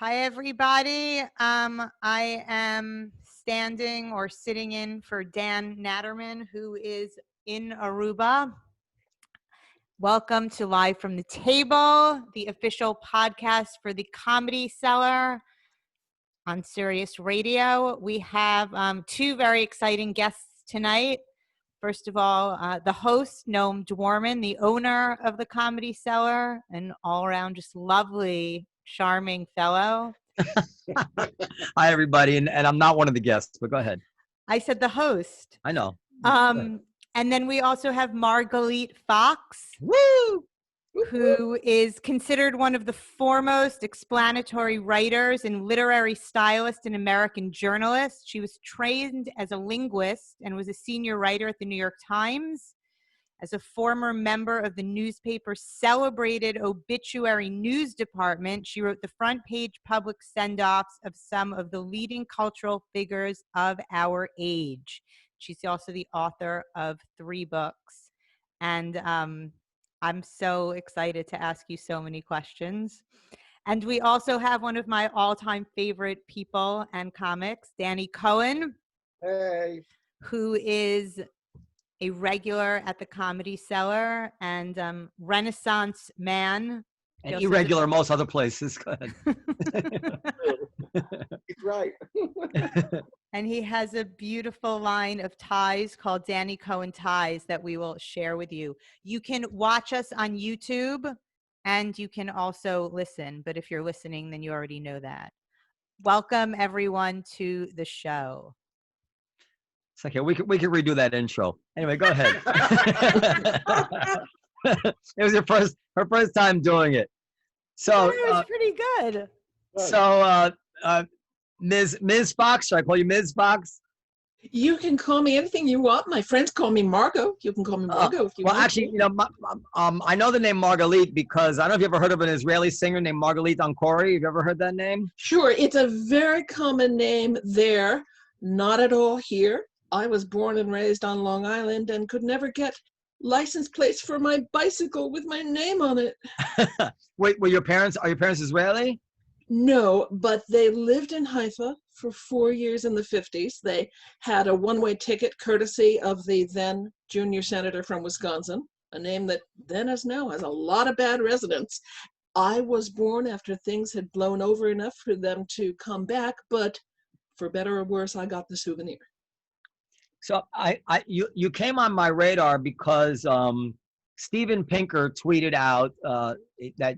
Hi, everybody. I am standing or sitting in for Dan Natterman, who is in Aruba. Welcome to Live from the Table, the official podcast for the Comedy Cellar on Sirius Radio. We have two very exciting guests tonight. First of all, the host, Noam Dworman, the owner of the Comedy Cellar, an all-around just lovely, charming fellow. Hi, everybody. And I'm not one of the guests, but go ahead. I said the host. I know. And then we also have Margalit Fox. Woo! Who is considered one of the foremost explanatory writers and literary stylist and American journalist. She was trained as a linguist and was a senior writer at the New York Times. As a former member of the newspaper's celebrated Obituary News Department, she wrote the front page public send-offs of some of the leading cultural figures of our age. She's also the author of 3 books. And I'm so excited to ask you so many questions. And we also have one of my all-time favorite people and comics, Danny Cohen. Hey. Who is a regular at the Comedy Cellar and Renaissance man. And irregular most other places. Go ahead. He's right. And he has a beautiful line of ties called Danny Cohen Ties that we will share with you. You can watch us on YouTube and you can also listen. But if you're listening, then you already know that. Welcome, everyone, to the show. It's okay. We could redo that intro. Anyway, go ahead. It was her first time doing it. So it was pretty good. So Ms. Fox, should I call you Ms. Fox? You can call me anything you want. My friends call me Margot. You can call me Margot if you want. Well, actually, you know, I know the name Margalit because I don't know if you ever heard of an Israeli singer named Margalit Fox. Have you ever heard that name? Sure. It's a very common name there. Not at all here. I was born and raised on Long Island and could never get license plates for my bicycle with my name on it. Wait, are your parents Israeli? No, but they lived in Haifa for 4 years in the 50s. They had a one-way ticket courtesy of the then junior senator from Wisconsin, a name that then as now has a lot of bad residents. I was born after things had blown over enough for them to come back, but for better or worse, I got the souvenir. So you came on my radar because Steven Pinker tweeted out that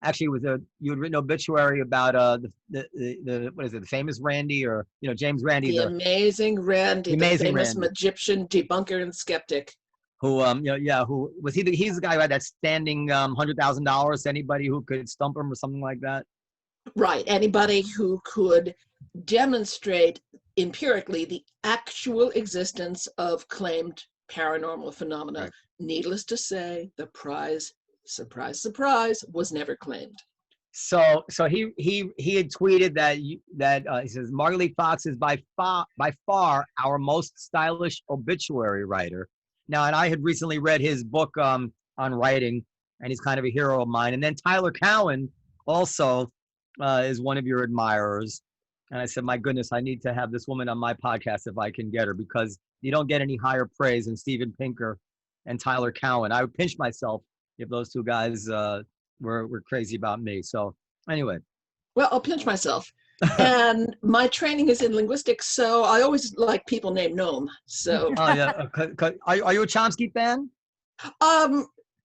actually you had written an obituary about the what is it, the famous Randy, or James Randi, the amazing Randy, the famous Randy. Magician, debunker, and skeptic. Who who was he? He's the guy who had that standing $100,000 to anybody who could stump him or something like that. Right, anybody who could demonstrate empirically the actual existence of claimed paranormal phenomena. Right. Needless to say, the prize, surprise, surprise, was never claimed. So he had tweeted that he says Margalit Fox is by far our most stylish obituary writer. Now, and I had recently read his book on writing, and he's kind of a hero of mine. And then Tyler Cowen also is one of your admirers. And I said, my goodness, I need to have this woman on my podcast if I can get her, because you don't get any higher praise than Steven Pinker and Tyler Cowen. I would pinch myself if those two guys were crazy about me. So anyway. Well, I'll pinch myself. And my training is in linguistics, so I always like people named Noam. So. Oh yeah. Are you a Chomsky fan?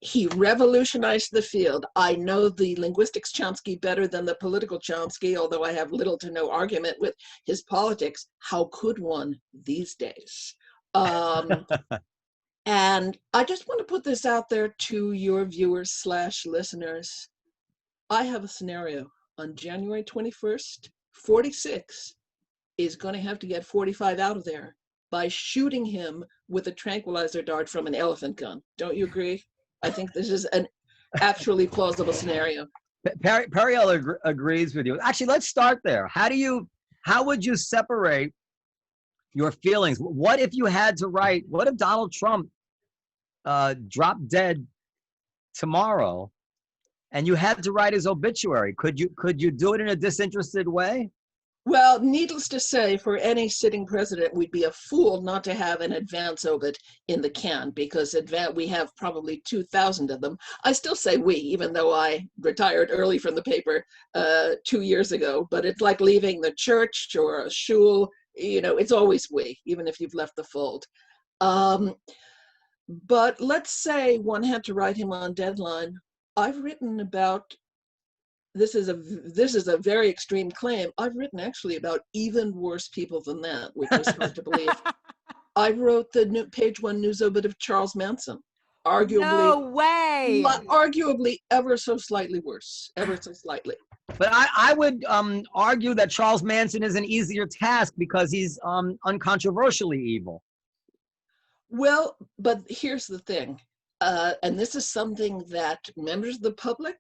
He revolutionized the field. I know the linguistics Chomsky better than the political Chomsky, although I have little to no argument with his politics. How could one these days? And I just want to put this out there to your viewers / listeners. I have a scenario. On January 21st, 46 is going to have to get 45 out of there by shooting him with a tranquilizer dart from an elephant gun. Don't you agree? I think this is an actually plausible scenario. Periel agrees with you. Actually, let's start there. How would you separate your feelings? What if you had to write, what if Donald Trump dropped dead tomorrow and you had to write his obituary. Could you do it in a disinterested way? Well, needless to say, for any sitting president, we'd be a fool not to have an advance obit in the can, because we have probably 2,000 of them. I still say we, even though I retired early from the paper 2 years ago, but it's like leaving the church or a shul, it's always we, even if you've left the fold. But let's say one had to write him on deadline. I've written about, this is a very extreme claim. I've written actually about even worse people than that, which is hard to believe. I wrote the page one news obit of Charles Manson, No way. arguably ever so slightly worse, ever so slightly. But I would argue that Charles Manson is an easier task because he's uncontroversially evil. Well, but here's the thing, and this is something that members of the public,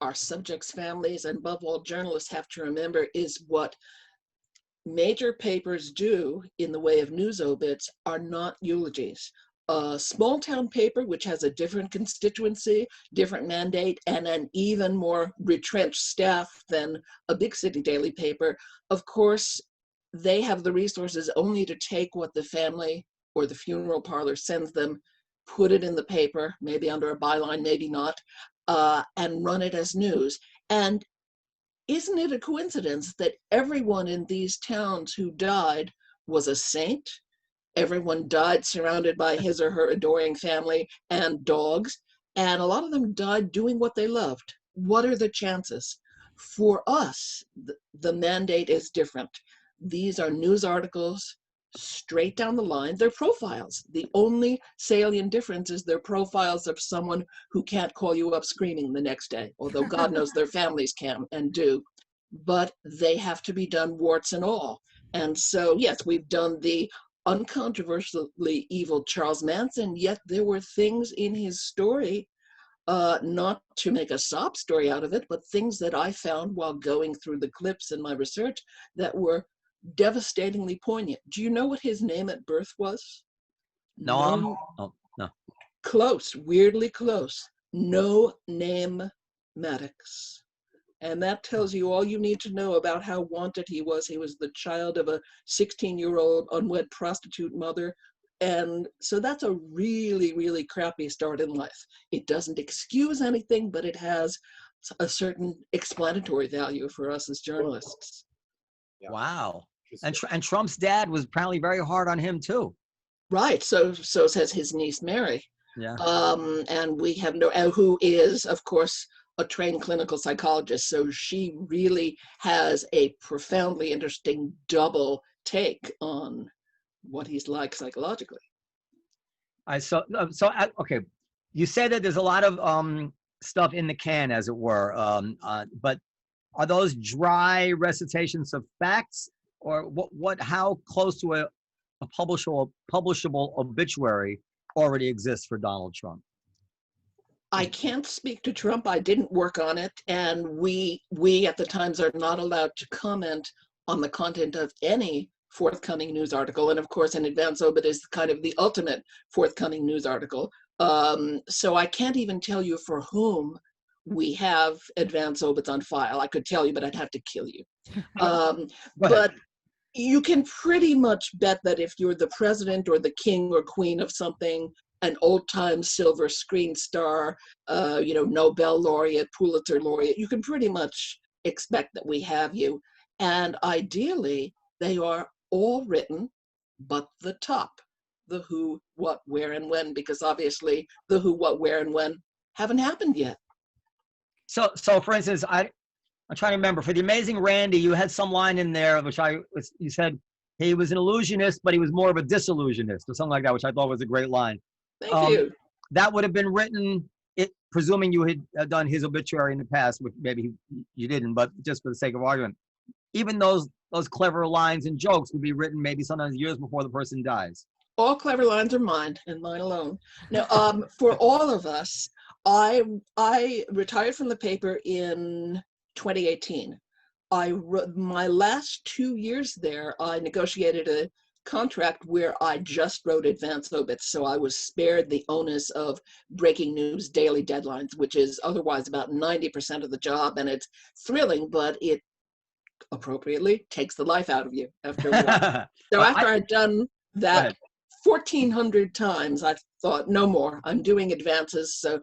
our subjects' families, and above all journalists have to remember, is what major papers do in the way of news obits are not eulogies. A small town paper, which has a different constituency, different mandate, and an even more retrenched staff than a big city daily paper, of course, they have the resources only to take what the family or the funeral parlor sends them, put it in the paper, maybe under a byline, maybe not, and run it as news. And isn't it a coincidence that everyone in these towns who died was a saint? Everyone died surrounded by his or her adoring family and dogs, and a lot of them died doing what they loved. What are the chances? For us, the mandate is different. These are news articles, straight down the line. They're profiles. The only salient difference is they're profiles of someone who can't call you up screaming the next day, although God knows their families can and do. But they have to be done warts and all. And so, yes, we've done the uncontroversially evil Charles Manson, yet there were things in his story, not to make a sob story out of it, but things that I found while going through the clips in my research that were devastatingly poignant. Do you know what his name at birth was? No. Close, weirdly close. No name Maddox. And that tells you all you need to know about how wanted he was. He was the child of a 16-year-old unwed prostitute mother. And so that's a really, really crappy start in life. It doesn't excuse anything, but it has a certain explanatory value for us as journalists. Yeah. Wow. And Trump's dad was apparently very hard on him too. Right. So says his niece Mary. Yeah. And we have who is, of course, a trained clinical psychologist. So she really has a profoundly interesting double take on what he's like psychologically. Okay. You said that there's a lot of stuff in the can, as it were, but are those dry recitations of facts, or how close to a publishable obituary already exists for Donald Trump? I can't speak to Trump. I didn't work on it, and we at the Times are not allowed to comment on the content of any forthcoming news article. And of course, an advance obit is kind of the ultimate forthcoming news article. So I can't even tell you for whom we have advance obits on file. I could tell you, but I'd have to kill you. But you can pretty much bet that if you're the president or the king or queen of something, an old-time silver screen star, Nobel laureate, Pulitzer laureate, you can pretty much expect that we have you. And ideally, they are all written, but the top, the who, what, where, and when, because obviously the who, what, where, and when haven't happened yet. So for instance, I'm trying to remember, for The Amazing Randy, you had some line in there, you said he was an illusionist, but he was more of a disillusionist or something like that, which I thought was a great line. Thank you. That would have been written, presuming you had done his obituary in the past, which maybe you didn't, but just for the sake of argument. Even those clever lines and jokes would be written maybe sometimes years before the person dies. All clever lines are mine, and mine alone. Now, for all of us, I retired from the paper in 2018. My last 2 years there, I negotiated contract where I just wrote advance obits, so I was spared the onus of breaking news daily deadlines, which is otherwise about 90% of the job, and it's thrilling, but it appropriately takes the life out of you after a while. So after I'd done that 1,400 times, I thought, no more. I'm doing advances, so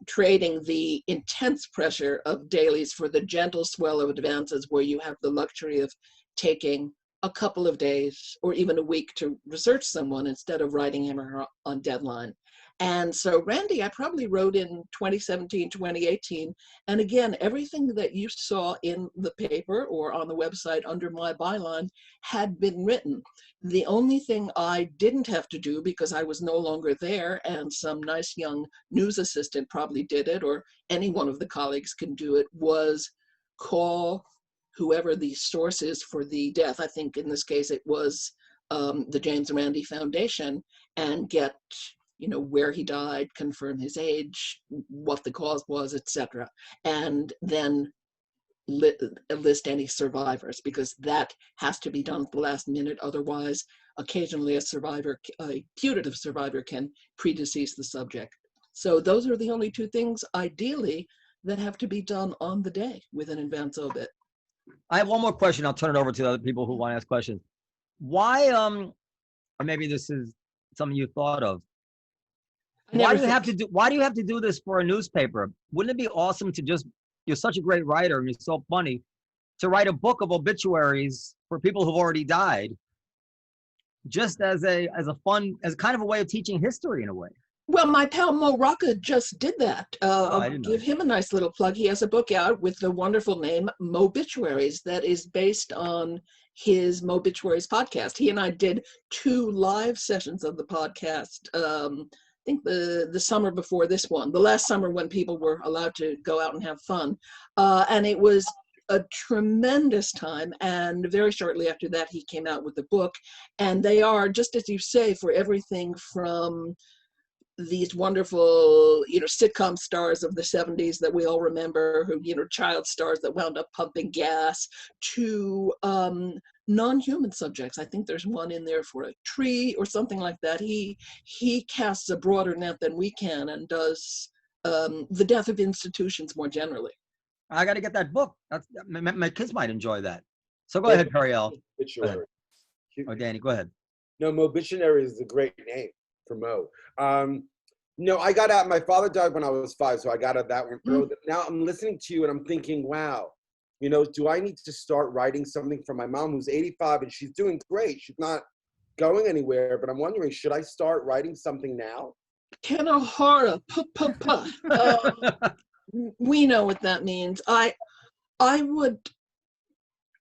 trading the intense pressure of dailies for the gentle swell of advances, where you have the luxury of taking a couple of days or even a week to research someone instead of writing him or her on deadline. And so Randy, I probably wrote in 2017, 2018. And again, everything that you saw in the paper or on the website under my byline had been written. The only thing I didn't have to do, because I was no longer there and some nice young news assistant probably did it, or any one of the colleagues can do it, was call whoever the source is for the death. I think in this case it was the James Randi Foundation, and get, where he died, confirm his age, what the cause was, etc. And then list any survivors, because that has to be done at the last minute. Otherwise, occasionally a putative survivor can predecease the subject. So those are the only two things, ideally, that have to be done on the day with an advance obit. I have one more question. I'll turn it over to the other people who want to ask questions. Why, or maybe this is something you thought of. Why do you have to do this for a newspaper? Wouldn't it be awesome to just, you're such a great writer and you're so funny, to write a book of obituaries for people who've already died, just as kind of a way of teaching history in a way? Well, my pal Mo Rocca just did that. I'll give him a nice little plug. He has a book out with the wonderful name Mobituaries that is based on his Mobituaries podcast. He and I did 2 live sessions of the podcast, I think the summer before this one, the last summer when people were allowed to go out and have fun. And it was a tremendous time. And very shortly after that, he came out with the book. And they are, just as you say, for everything from these wonderful, sitcom stars of the 70s that we all remember, who, child stars that wound up pumping gas, to non-human subjects. I think there's one in there for a tree or something like that. He casts a broader net than we can, and does the death of institutions more generally. I got to get that book. My kids might enjoy that. So go ahead, Periel. Oh, Danny, go ahead. No, Mobituary is a great name for Mo. I got out. My father died when I was 5, so I got out that one early. Now I'm listening to you and I'm thinking, wow, do I need to start writing something for my mom, who's 85 and she's doing great? She's not going anywhere, but I'm wondering, should I start writing something now? Kanahara, we know what that means. I would.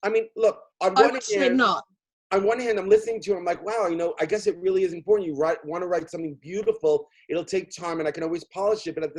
I mean, look. I would say not. On one hand, I'm listening to you, I'm like, wow, I guess it really is important. You want to write something beautiful. It'll take time, and I can always polish it. But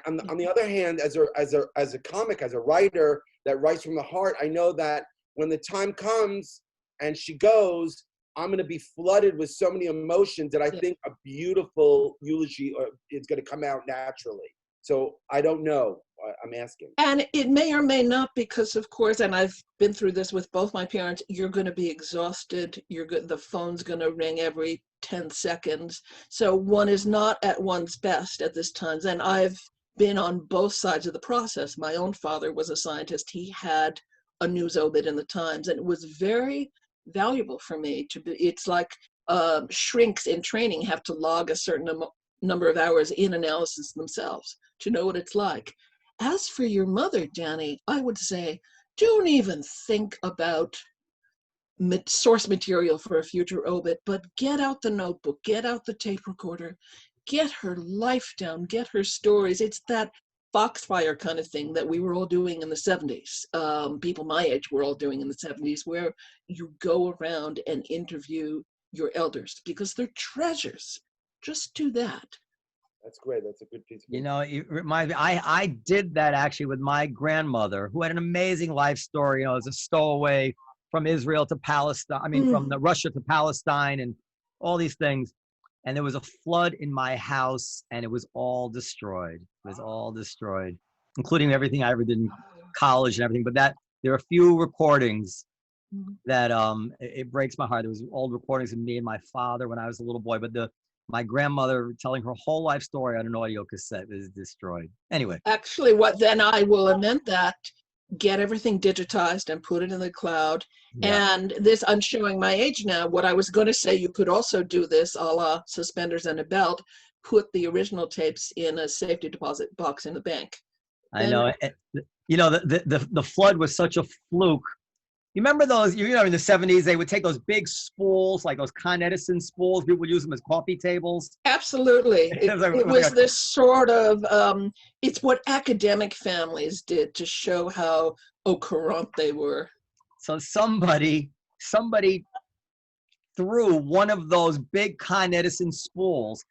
on the other hand, as a comic, as a writer that writes from the heart, I know that when the time comes and she goes, I'm going to be flooded with so many emotions that I think a beautiful eulogy is going to come out naturally. So I don't know. I'm asking. And it may or may not, because of course, and I've been through this with both my parents, you're going to be exhausted. The phone's going to ring every 10 seconds. So one is not at one's best at this time. And I've been on both sides of the process. My own father was a scientist. He had a news obit in the Times, and it was very valuable for me to be. It's like shrinks in training have to log a certain number of hours in analysis themselves to know what it's like. As for your mother, Danny, I would say, don't even think about source material for a future obit, but get out the notebook, get out the tape recorder, get her life down, get her stories. It's that Foxfire kind of thing that we were all doing in the 70s. People my age were all doing in the 70s, where you go around and interview your elders because they're treasures. Just do that. That's great. That's a good piece of it reminds me, I did that actually with my grandmother, who had an amazing life story, as a stowaway from Israel to Palestine, from Russia to Palestine and all these things. And there was a flood in my house and it was all destroyed. It was all destroyed, including everything I ever did in college and everything. But there are a few recordings that it breaks my heart. There was old recordings of me and my father when I was a little boy, but my grandmother telling her whole life story on an audio cassette is destroyed. Anyway. Actually, what then I will amend that, get everything digitized and put it in the cloud. Yeah. And this, I'm showing my age now. What I was going to say, you could also do this a la Suspenders and a Belt, put the original tapes in a safety deposit box in the bank. I know. You know, the flood was such a fluke. You remember those, you know, in the 70s, they would take those big spools, like those Con Edison spools. People would use them as coffee tables. Absolutely. It was this sort of, it's what academic families did to show how au courant they were. So somebody threw one of those big Con Edison spools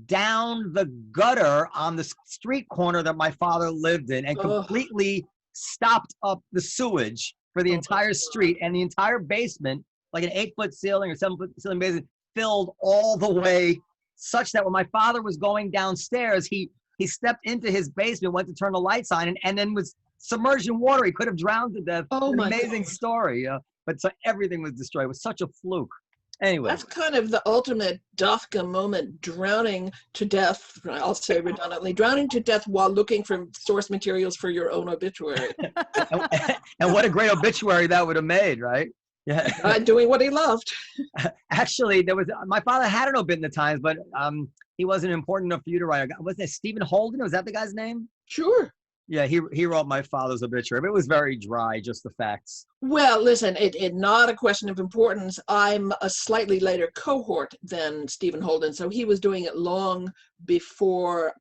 down the gutter on the street corner that my father lived in and completely stopped up the sewage for the entire street, and the entire basement, like an 8-foot ceiling or 7-foot ceiling basement, filled all the way, such that when my father was going downstairs, he stepped into his basement, went to turn the lights on, and then was submerged in water. He could have drowned to death. Oh, an my amazing God. story. But so everything was destroyed. It was such a fluke. Anyway. That's kind of the ultimate Dafka moment, drowning to death, I'll say redundantly, drowning to death while looking for source materials for your own obituary. And what a great obituary that would have made, right? Yeah. Doing what he loved. Actually, my father had an obit in the Times, but he wasn't important enough for you to write. Wasn't it Stephen Holden? Was that the guy's name? Sure. Yeah, he wrote my father's obituary, but it was very dry, just the facts. Well, listen, it not a question of importance. I'm a slightly later cohort than Stephen Holden, so he was doing it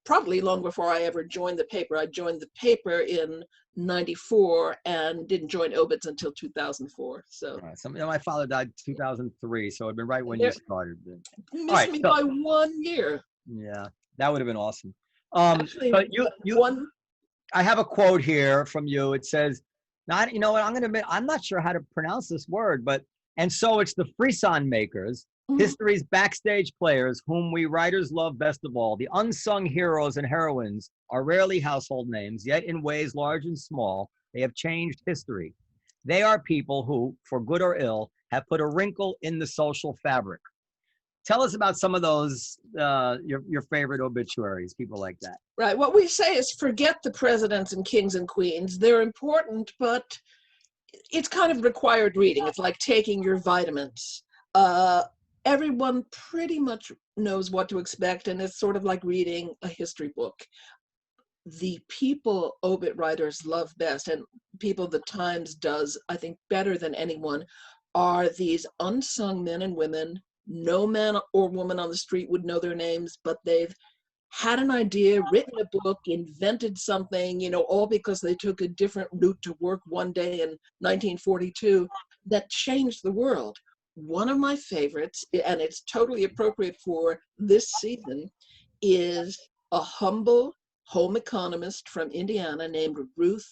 probably long before I ever joined the paper. I joined the paper in 94 and didn't join Obits until 2004. So, right, so my father died 2003, so it'd been right when you started. Missed me by 1 year. Yeah, that would have been awesome. Actually, but I have a quote here from you. It says, you know what, I'm going to admit, I'm not sure how to pronounce this word, and so it's the frisson makers, history's backstage players, whom we writers love best of all. The unsung heroes and heroines are rarely household names, yet in ways large and small, they have changed history. They are people who, for good or ill, have put a wrinkle in the social fabric. Tell us about some of those, your favorite obituaries, people like that. Right. What we say is forget the presidents and kings and queens. They're important, but it's kind of required reading. It's like taking your vitamins. Everyone pretty much knows what to expect, and it's sort of like reading a history book. The people obit writers love best, and people the Times does, I think, better than anyone, are these unsung men and women. No man or woman on the street would know their names, but they've had an idea, written a book, invented something, all because they took a different route to work one day in 1942 that changed the world. One of my favorites, and it's totally appropriate for this season, is a humble home economist from Indiana named Ruth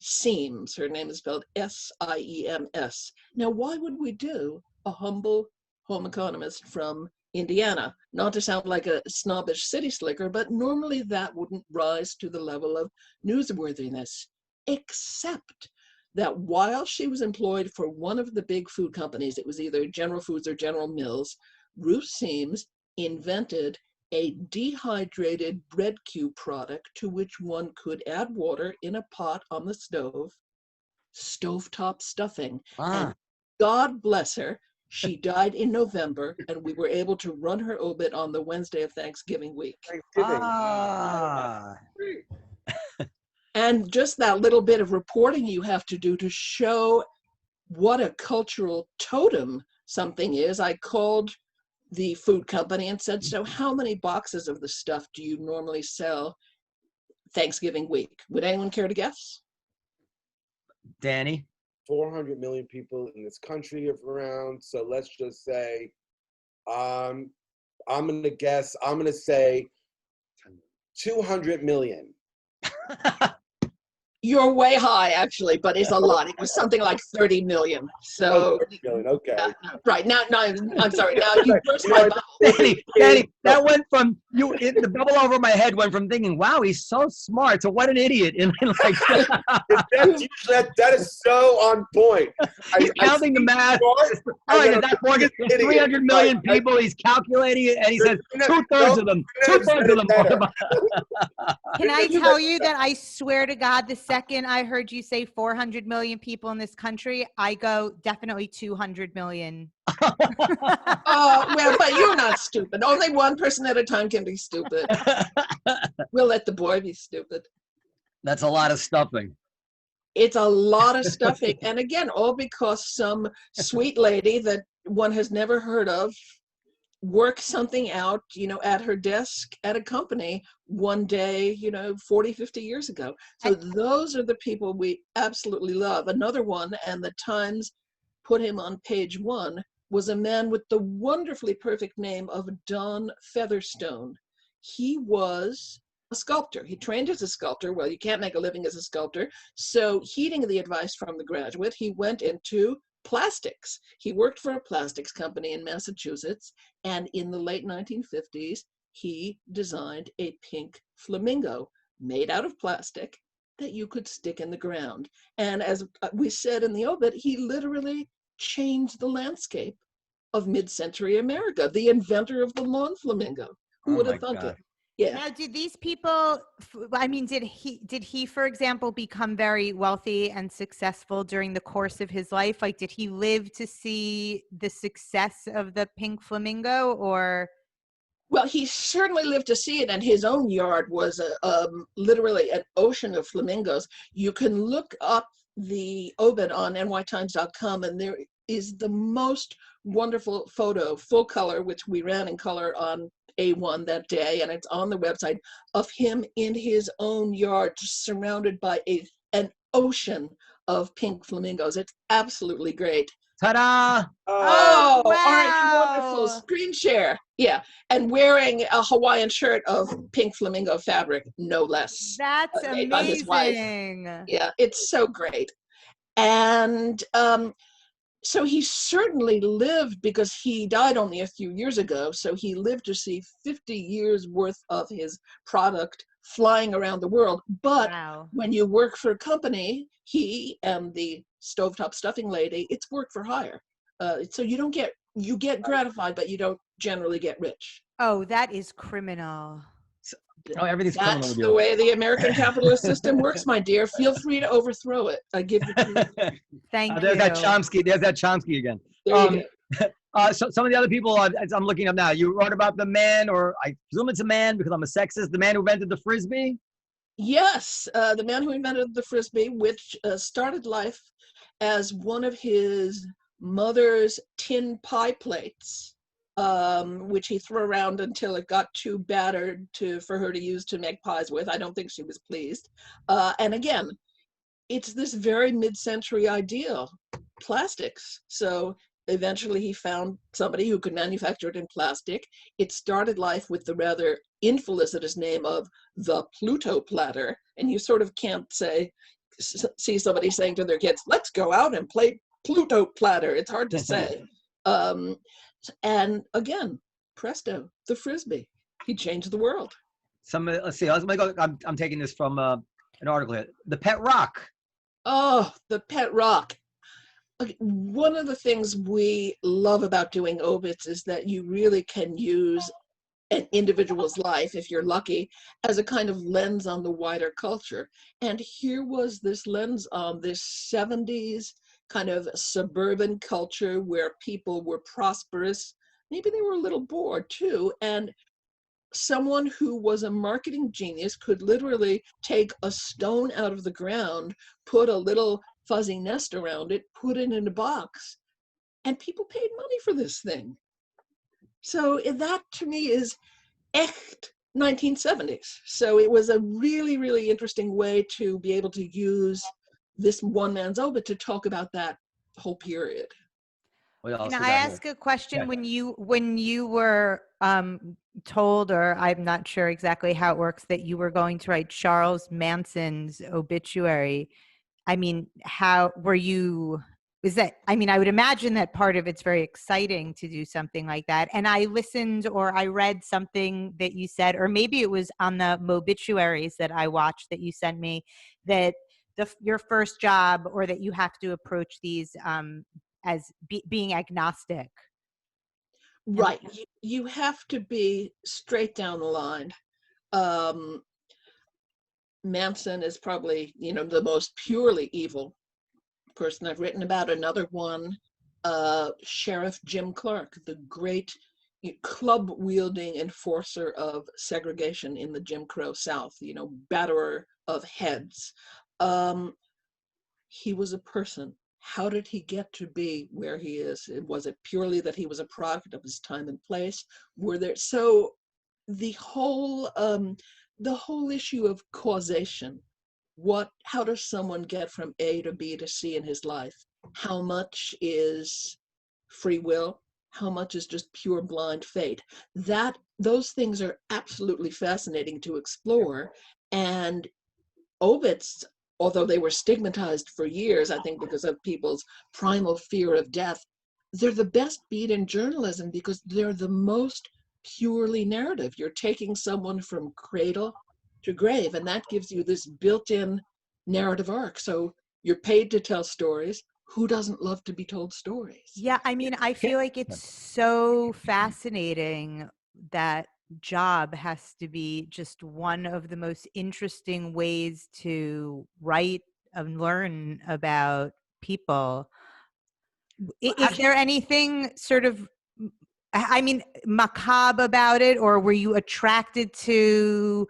Siems. Her name is spelled S-I-E-M-S. Now, why would we do a humble home economist from Indiana? Not to sound like a snobbish city slicker, but normally that wouldn't rise to the level of newsworthiness, except that while she was employed for one of the big food companies, it was either General Foods or General Mills, Ruth Siems invented a dehydrated bread cube product to which one could add water in a pot on the stove, stovetop stuffing. And God bless her, she died in November, and we were able to run her obit on the Wednesday of Thanksgiving week. And just that little bit of reporting you have to do to show what a cultural totem something is. I called the food company and said, so how many boxes of the stuff do you normally sell Thanksgiving week? Would anyone care to guess? Danny? 400 million people in this country around. So let's just say, I'm going to say 200 million. You're way high, actually, but it's a lot. It was something like 30 million. So, 30 million, okay. right now, no, I'm sorry. Now you burst my bubble. Danny, that went from the bubble over my head went from thinking, "Wow, he's so smart," to "What an idiot!" And like, that is so on point. he's counting the math. Oh, yeah, that Morgan, 300 million people. He's calculating it, and he says two-thirds of them. Can I tell you that I swear to God, the second I heard you say 400 million people in this country, I go definitely 200 million. Oh, well, but you're not stupid. Only one person at a time can be stupid. We'll let the boy be stupid. That's a lot of stuffing. It's a lot of stuffing. And again, all because some sweet lady that one has never heard of worked something out, at her desk at a company one day, 40, 50 years ago. So those are the people we absolutely love. Another one, and the Times put him on page 1, was a man with the wonderfully perfect name of Don Featherstone. He was a sculptor. He trained as a sculptor. Well, you can't make a living as a sculptor. So heeding the advice from the graduate, he went into plastics. He worked for a plastics company in Massachusetts, and in the late 1950s, he designed a pink flamingo made out of plastic that you could stick in the ground. And as we said in the obit, he literally changed the landscape of mid-century America, the inventor of the lawn flamingo. Who would have thunk it? Yeah. Now, did these people, did he, for example, become very wealthy and successful during the course of his life? Like, did he live to see the success of the pink flamingo, or? Well, he certainly lived to see it, and his own yard was literally an ocean of flamingos. You can look up the obit on nytimes.com, and there is the most wonderful photo, full color, which we ran in color on A1 that day, and it's on the website, of him in his own yard, surrounded by an ocean of pink flamingos. It's absolutely great. Ta-da! Oh, wow. aren't you wonderful? Screen share. Yeah, and wearing a Hawaiian shirt of pink flamingo fabric, no less. That's made by his wife. amazing. Yeah, it's so great. And so he certainly lived, because he died only a few years ago, so he lived to see 50 years worth of his product flying around the world. But when you work for a company, he and the stovetop stuffing lady, it's work for hire. So you get gratified, but you don't generally get rich. Oh, that is criminal. Oh, everything's criminal That's with you. the way the American capitalist system works, my dear. Feel free to overthrow it. I give you two. Thank There's you. that Chomsky. There's that Chomsky again. There you go. So some of the other people as I'm looking up now, you wrote about the man, or I presume it's a man because I'm a sexist, the man who invented the Frisbee? Yes, the man who invented the Frisbee, which started life as one of his mother's tin pie plates, which he threw around until it got too battered for her to use to make pies with. I don't think she was pleased. And again, it's this very mid-century ideal, plastics. So eventually he found somebody who could manufacture it in plastic. It started life with the rather infelicitous name of the Pluto platter. And you sort of can't see somebody saying to their kids, let's go out and play Pluto platter. It's hard to say. And again, presto, the Frisbee. He changed the world. Let's see. I'm taking this from an article here. The pet rock. Oh, the pet rock. One of the things we love about doing obits is that you really can use an individual's life, if you're lucky, as a kind of lens on the wider culture. And here was this lens on this 70s kind of suburban culture where people were prosperous. Maybe they were a little bored too. And someone who was a marketing genius could literally take a stone out of the ground, put a little fuzzy nest around it, put it in a box, and people paid money for this thing. So that to me is echt 1970s. So it was a really, really interesting way to be able to use this one man's obit to talk about that whole period. Can I ask a question? Yeah. When you were told, or I'm not sure exactly how it works, that you were going to write Charles Manson's obituary. I mean, how were you? Was that? I mean, I would imagine that part of it's very exciting to do something like that. And I listened or I read something that you said, or maybe it was on the Obituaries that I watched that you sent me, that your first job, or that you have to approach these as being agnostic. Right. You have to be straight down the line. Manson is probably, the most purely evil person I've written about. Another one, Sheriff Jim Clark, the great club-wielding enforcer of segregation in the Jim Crow South, batterer of heads. He was a person. How did he get to be where he is? Was it purely that he was a product of his time and place? Were there, so the whole issue of causation, how does someone get from A to B to C in his life? How much is free will? How much is just pure blind fate? Those things are absolutely fascinating to explore. And obits, although they were stigmatized for years, I think because of people's primal fear of death, they're the best beat in journalism because they're the most purely narrative. You're taking someone from cradle to grave, and that gives you this built-in narrative arc. So you're paid to tell stories. Who doesn't love to be told stories? Yeah, I mean, I feel like it's so fascinating. That job has to be just one of the most interesting ways to write and learn about people. Is there anything sort of, I mean, macabre about it, or were you attracted to,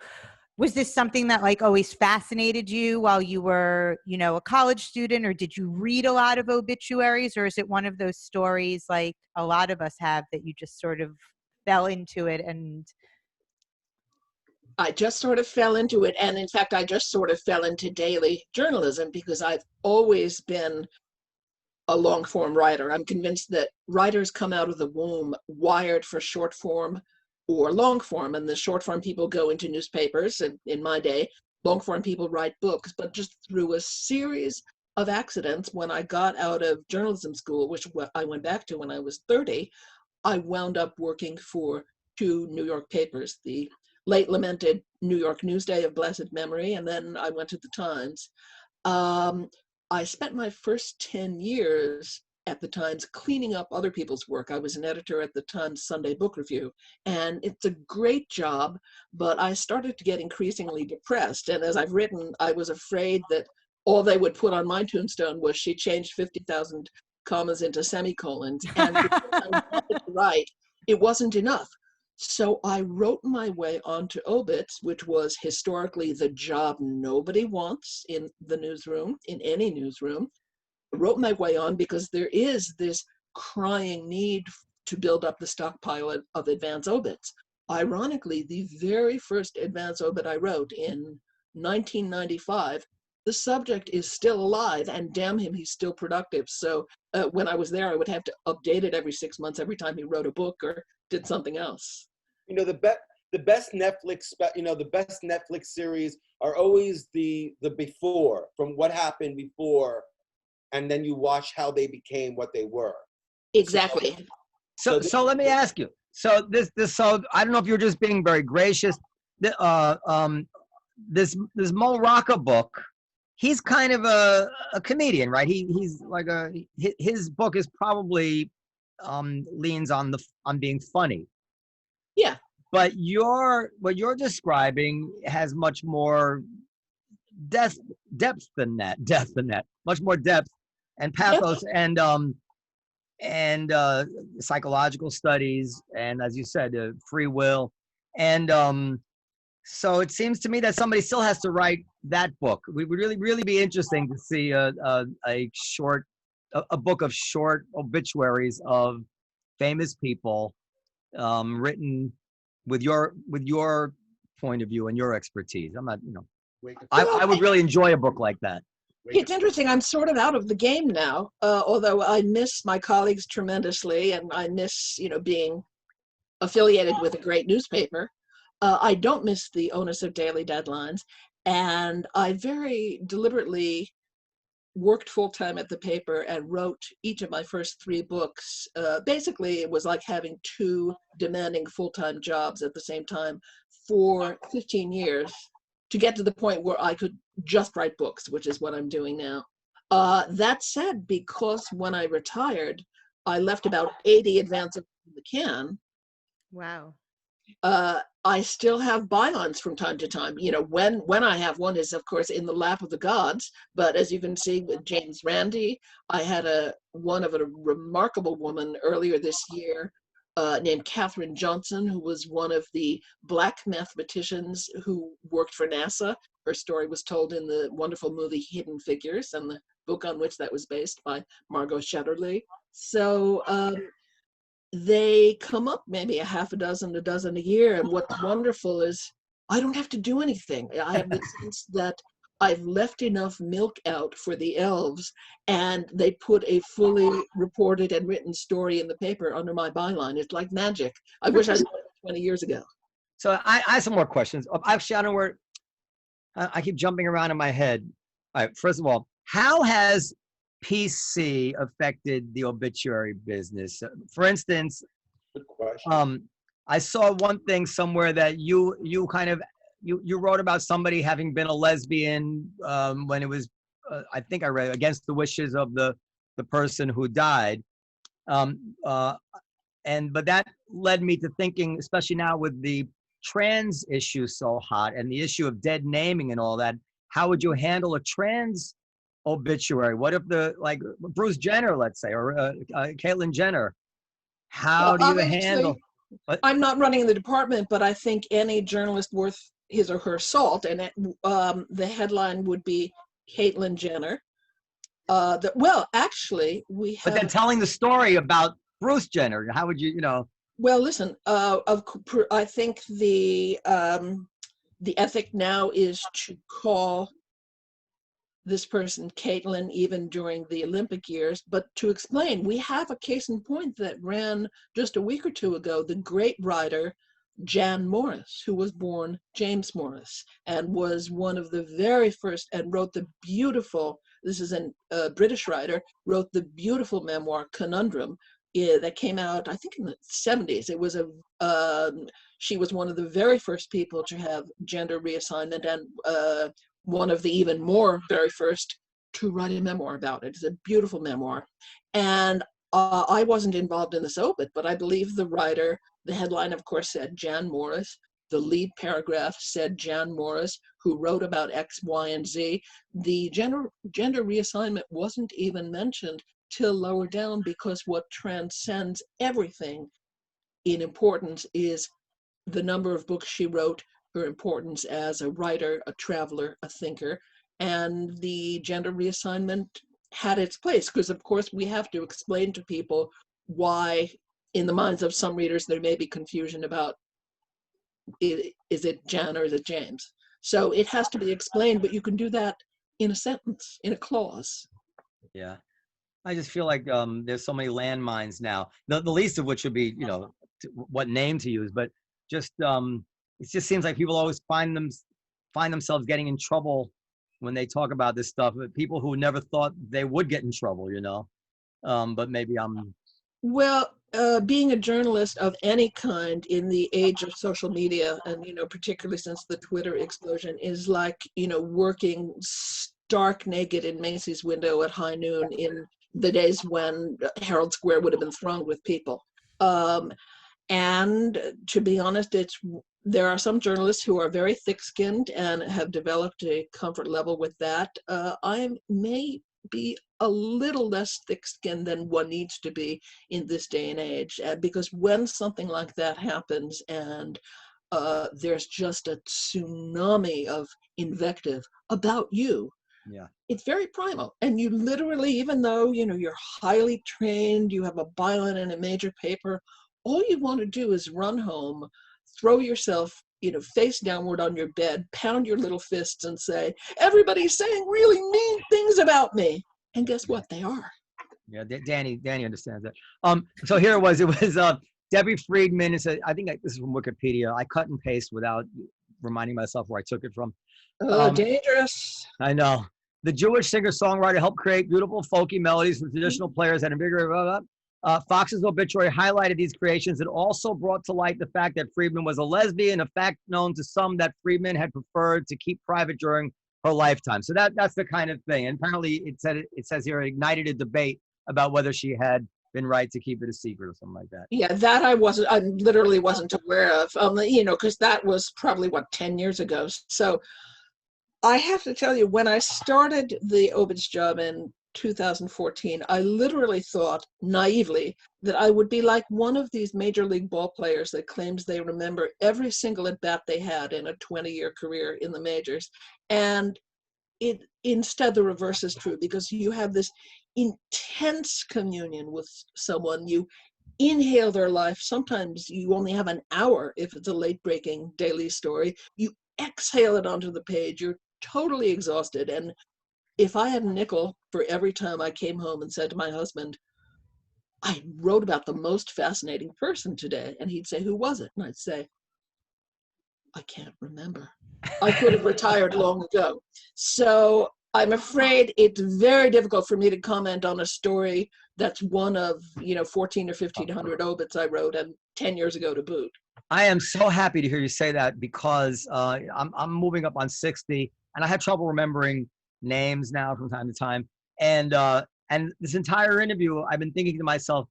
was this something that like always fascinated you while you were, a college student, or did you read a lot of obituaries, or is it one of those stories like a lot of us have that you just sort of fell into it? And I just sort of fell into it. And in fact, I just sort of fell into daily journalism because I've always been a long form writer. I'm convinced that writers come out of the womb wired for short form or long form, and the short form people go into newspapers. And in my day, long form people write books. But just through a series of accidents, when I got out of journalism school, which I went back to when I was 30, I wound up working for two New York papers, the late lamented New York Newsday of blessed memory, and then I went to the Times. I spent my first 10 years at the Times cleaning up other people's work. I was an editor at the Times Sunday Book Review, and it's a great job, but I started to get increasingly depressed. And as I've written, I was afraid that all they would put on my tombstone was she changed 50,000 commas into semicolons. And because I wanted to write, it wasn't enough. So I wrote my way onto obits, which was historically the job nobody wants in the newsroom, in any newsroom. I wrote my way on because there is this crying need to build up the stockpile of advance obits. Ironically, the very first advance obit I wrote in 1995, the subject is still alive, and damn him, he's still productive. So when I was there, I would have to update it every 6 months, every time he wrote a book or did something else. The best Netflix series are always the before, from what happened before, and then you watch how they became what they were. Exactly. So let me ask you. So so I don't know if you're just being very gracious. This Mo Rocca book, he's kind of a comedian, right? He's like his book is probably leans on being funny. Yeah. But what you're describing has much more depth than that. Much more depth and pathos. Yep. and psychological studies, and as you said, free will. And so it seems to me that somebody still has to write that book. We would really be interesting to see a book of short obituaries of famous people, written with your point of view and your expertise. I'm not, I would really enjoy a book like that. It's interesting. I'm sort of out of the game now, although I miss my colleagues tremendously, and I miss, being affiliated with a great newspaper. I don't miss the onus of daily deadlines. And I very deliberately worked full-time at the paper and wrote each of my first 3 books. Basically, it was like having 2 demanding full-time jobs at the same time for 15 years to get to the point where I could just write books, which is what I'm doing now. That said, because when I retired, I left about 80 advances in the can. Wow. I still have bylines from time to time. You know, when I have one is, of course, in the lap of the gods. But as you can see with James Randi, I had one of a remarkable woman earlier this year named Katherine Johnson, who was one of the Black mathematicians who worked for NASA. Her story was told in the wonderful movie Hidden Figures, and the book on which that was based by Margot Shetterly. So they come up maybe a half a dozen a year. And what's wonderful is I don't have to do anything. I have the sense that I've left enough milk out for the elves, and they put a fully reported and written story in the paper under my byline. It's like magic. I wish I'd done it 20 years ago. So I have some more questions. Actually, I don't know where I keep jumping around in my head. All right, first of all, how has PC affected the obituary business? For instance, Good question. I saw one thing somewhere that you wrote about somebody having been a lesbian when it was, I think I read, against the wishes of the person who died. But that led me to thinking, especially now with the trans issue so hot and the issue of dead naming and all that, how would you handle a trans obituary? What if like Bruce Jenner, let's say, or Caitlyn Jenner? How do you handle? I'm not running the department, but I think any journalist worth his or her salt, and the headline would be Caitlyn Jenner. Well, actually, we have. But then telling the story about Bruce Jenner, how would you, Well, listen. I think the ethic now is to call this person Caitlyn even during the Olympic years, but to explain, we have a case in point that ran just a week or 2 ago, the great writer Jan Morris, who was born James Morris and was one of the very first and wrote the beautiful, this is a British writer, wrote the beautiful memoir Conundrum that came out, I think in the 70s. It was she was one of the very first people to have gender reassignment and one of the even more very first to write a memoir about it. It's a beautiful memoir. And I wasn't involved in this obit, but I believe the writer, the headline, of course, said Jan Morris. The lead paragraph said Jan Morris, who wrote about X, Y, and Z. The gender reassignment wasn't even mentioned till lower down, because what transcends everything in importance is the number of books she wrote, her importance as a writer, a traveler, a thinker, and the gender reassignment had its place, because of course we have to explain to people why, in the minds of some readers, there may be confusion about is it Jan or is it James? So it has to be explained, but you can do that in a sentence, in a clause. Yeah. I just feel like there's so many landmines now, the least of which would be, what name to use, but just it just seems like people always find themselves getting in trouble when they talk about this stuff. People who never thought they would get in trouble, but maybe I'm. Well, being a journalist of any kind in the age of social media, and particularly since the Twitter explosion, is like working stark naked in Macy's window at high noon in the days when Herald Square would have been thronged with people. And to be honest, there are some journalists who are very thick-skinned and have developed a comfort level with that. I may be a little less thick-skinned than one needs to be in this day and age, because when something like that happens and there's just a tsunami of invective about you, yeah, it's very primal. And you literally, even though you're highly trained, you have a byline in a major paper, all you want to do is run home, throw yourself face downward on your bed, pound your little fists and say, everybody's saying really mean things about me. And guess what? They are. Yeah, Danny understands that. So here it was Debbie Friedman is I think this is from Wikipedia. I cut and paste without reminding myself where I took it from. Oh, dangerous. I know. The Jewish singer-songwriter helped create beautiful folky melodies for traditional players that invigorated. Fox's obituary highlighted these creations and also brought to light the fact that Friedman was a lesbian, a fact known to some that Friedman had preferred to keep private during her lifetime. So that's the kind of thing. And apparently it says here, it ignited a debate about whether she had been right to keep it a secret or something like that. Yeah, that I literally wasn't aware of, because that was probably, 10 years ago. So I have to tell you, when I started the Obits job in 2014, I literally thought naively that I would be like one of these major league ball players that claims they remember every single at bat they had in a 20-year career in the majors. And instead the reverse is true, because you have this intense communion with someone. You inhale their life. Sometimes you only have an hour if it's a late breaking daily story. You exhale it onto the page. You're totally exhausted. And if I had a nickel for every time I came home and said to my husband, I wrote about the most fascinating person today, and he'd say, who was it? And I'd say, I can't remember. I could have retired long ago. So I'm afraid it's very difficult for me to comment on a story that's one of 14 or 1,500 obits I wrote, and 10 years ago to boot. I am so happy to hear you say that, because I'm moving up on 60 and I have trouble remembering names now from time to time. And this entire interview, I've been thinking to myself,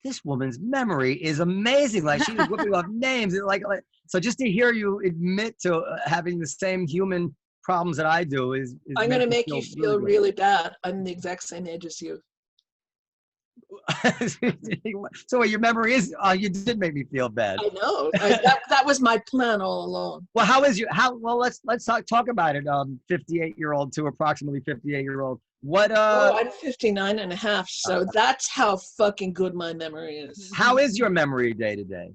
this woman's memory is amazing. Like, she's whipping off names. So just to hear you admit to having the same human problems that I do is I'm going to make you feel really bad. I'm the exact same age as you. So your memory is, you did make me feel bad. I know. That was my plan all along. Well, let's talk about it. 58-year-old to approximately 58-year-old. I'm 59 and a half, so that's how fucking good my memory is. How is your memory day to day?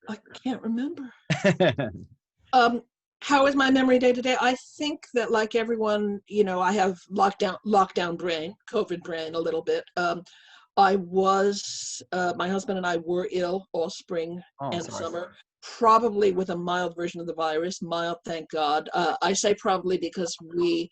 I can't remember. How is my memory day to day? I think that, like everyone, I have lockdown brain, COVID brain a little bit. My husband and I were ill all spring and summer, probably with a mild version of the virus. Mild, thank God. I say probably because we,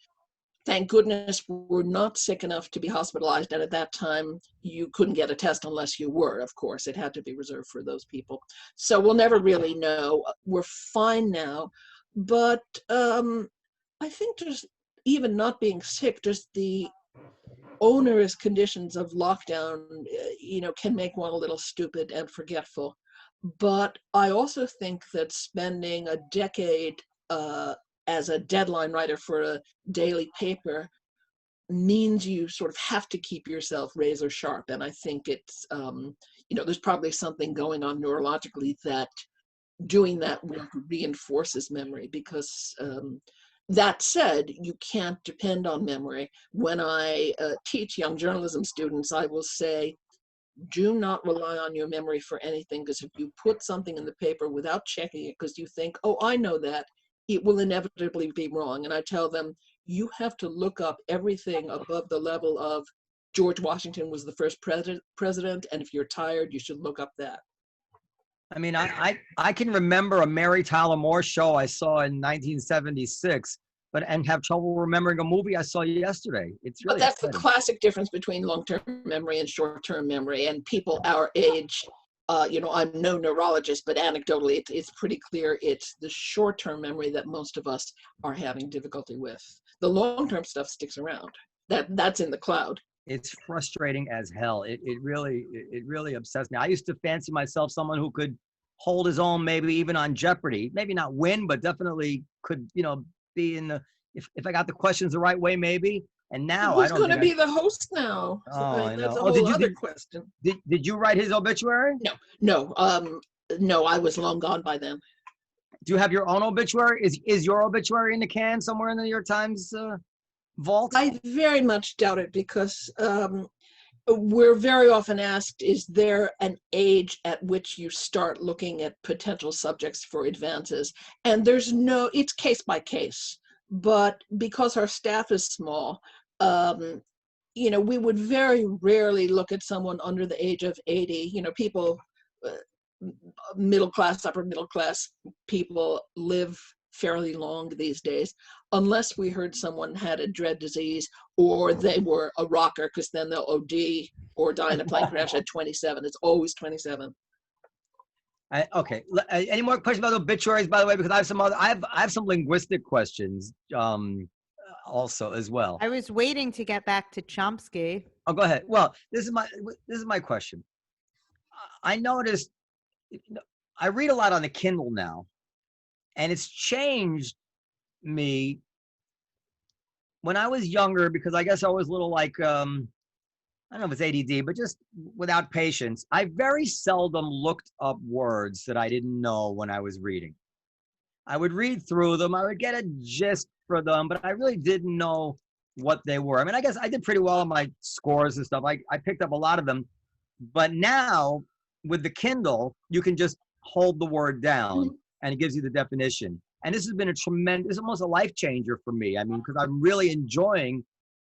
thank goodness, were not sick enough to be hospitalized. And at that time, you couldn't get a test unless you were, of course. It had to be reserved for those people. So we'll never really know. We're fine now. But I think just even not being sick, just the onerous conditions of lockdown, can make one a little stupid and forgetful. But I also think that spending a decade as a deadline writer for a daily paper means you sort of have to keep yourself razor sharp. And I think it's, there's probably something going on neurologically that doing that work reinforces memory, because that said, you can't depend on memory. When I teach young journalism students, I will say, do not rely on your memory for anything, because if you put something in the paper without checking it because you think, oh, I know that, it will inevitably be wrong. And I tell them, you have to look up everything above the level of George Washington was the first president, and if you're tired, you should look up that. I mean, I can remember a Mary Tyler Moore show I saw in 1976, and have trouble remembering a movie I saw yesterday. It's really, but that's exciting. The classic difference between long-term memory and short-term memory. And people our age, I'm no neurologist, but anecdotally, it's pretty clear it's the short-term memory that most of us are having difficulty with. The long-term stuff sticks around. That's in the cloud. It's frustrating as hell. It really upsets me. I used to fancy myself someone who could hold his own, maybe even on Jeopardy. Maybe not win, but definitely could, be in the, if I got the questions the right way, maybe. And now who's going to be the host now? Oh, that's a whole other question. Did you write his obituary? No, I was long gone by then. Do you have your own obituary? Is your obituary in the can somewhere in the New York Times vault? I very much doubt it, because we're very often asked, is there an age at which you start looking at potential subjects for advances? And it's case by case. But because our staff is small, we would very rarely look at someone under the age of 80. People, middle class, upper middle class people live fairly long these days, unless we heard someone had a dread disease or they were a rocker, because then they'll OD or die in a plane crash at 27. It's always 27. Okay. Any more questions about obituaries, by the way? Because I have some linguistic questions also as well. I was waiting to get back to Chomsky. Oh, go ahead. Well, this is my question. I noticed I read a lot on the Kindle now, and it's changed me. When I was younger, because I guess I was a little like I don't know if it's ADD, but just without patience, I very seldom looked up words that I didn't know when I was reading. I would read through them. I would get a gist for them, but I really didn't know what they were. I mean, I guess I did pretty well on my scores and stuff. I picked up a lot of them. But now with the Kindle, you can just hold the word down and it gives you the definition. And this has been it's almost a life changer for me. I mean, because I'm really enjoying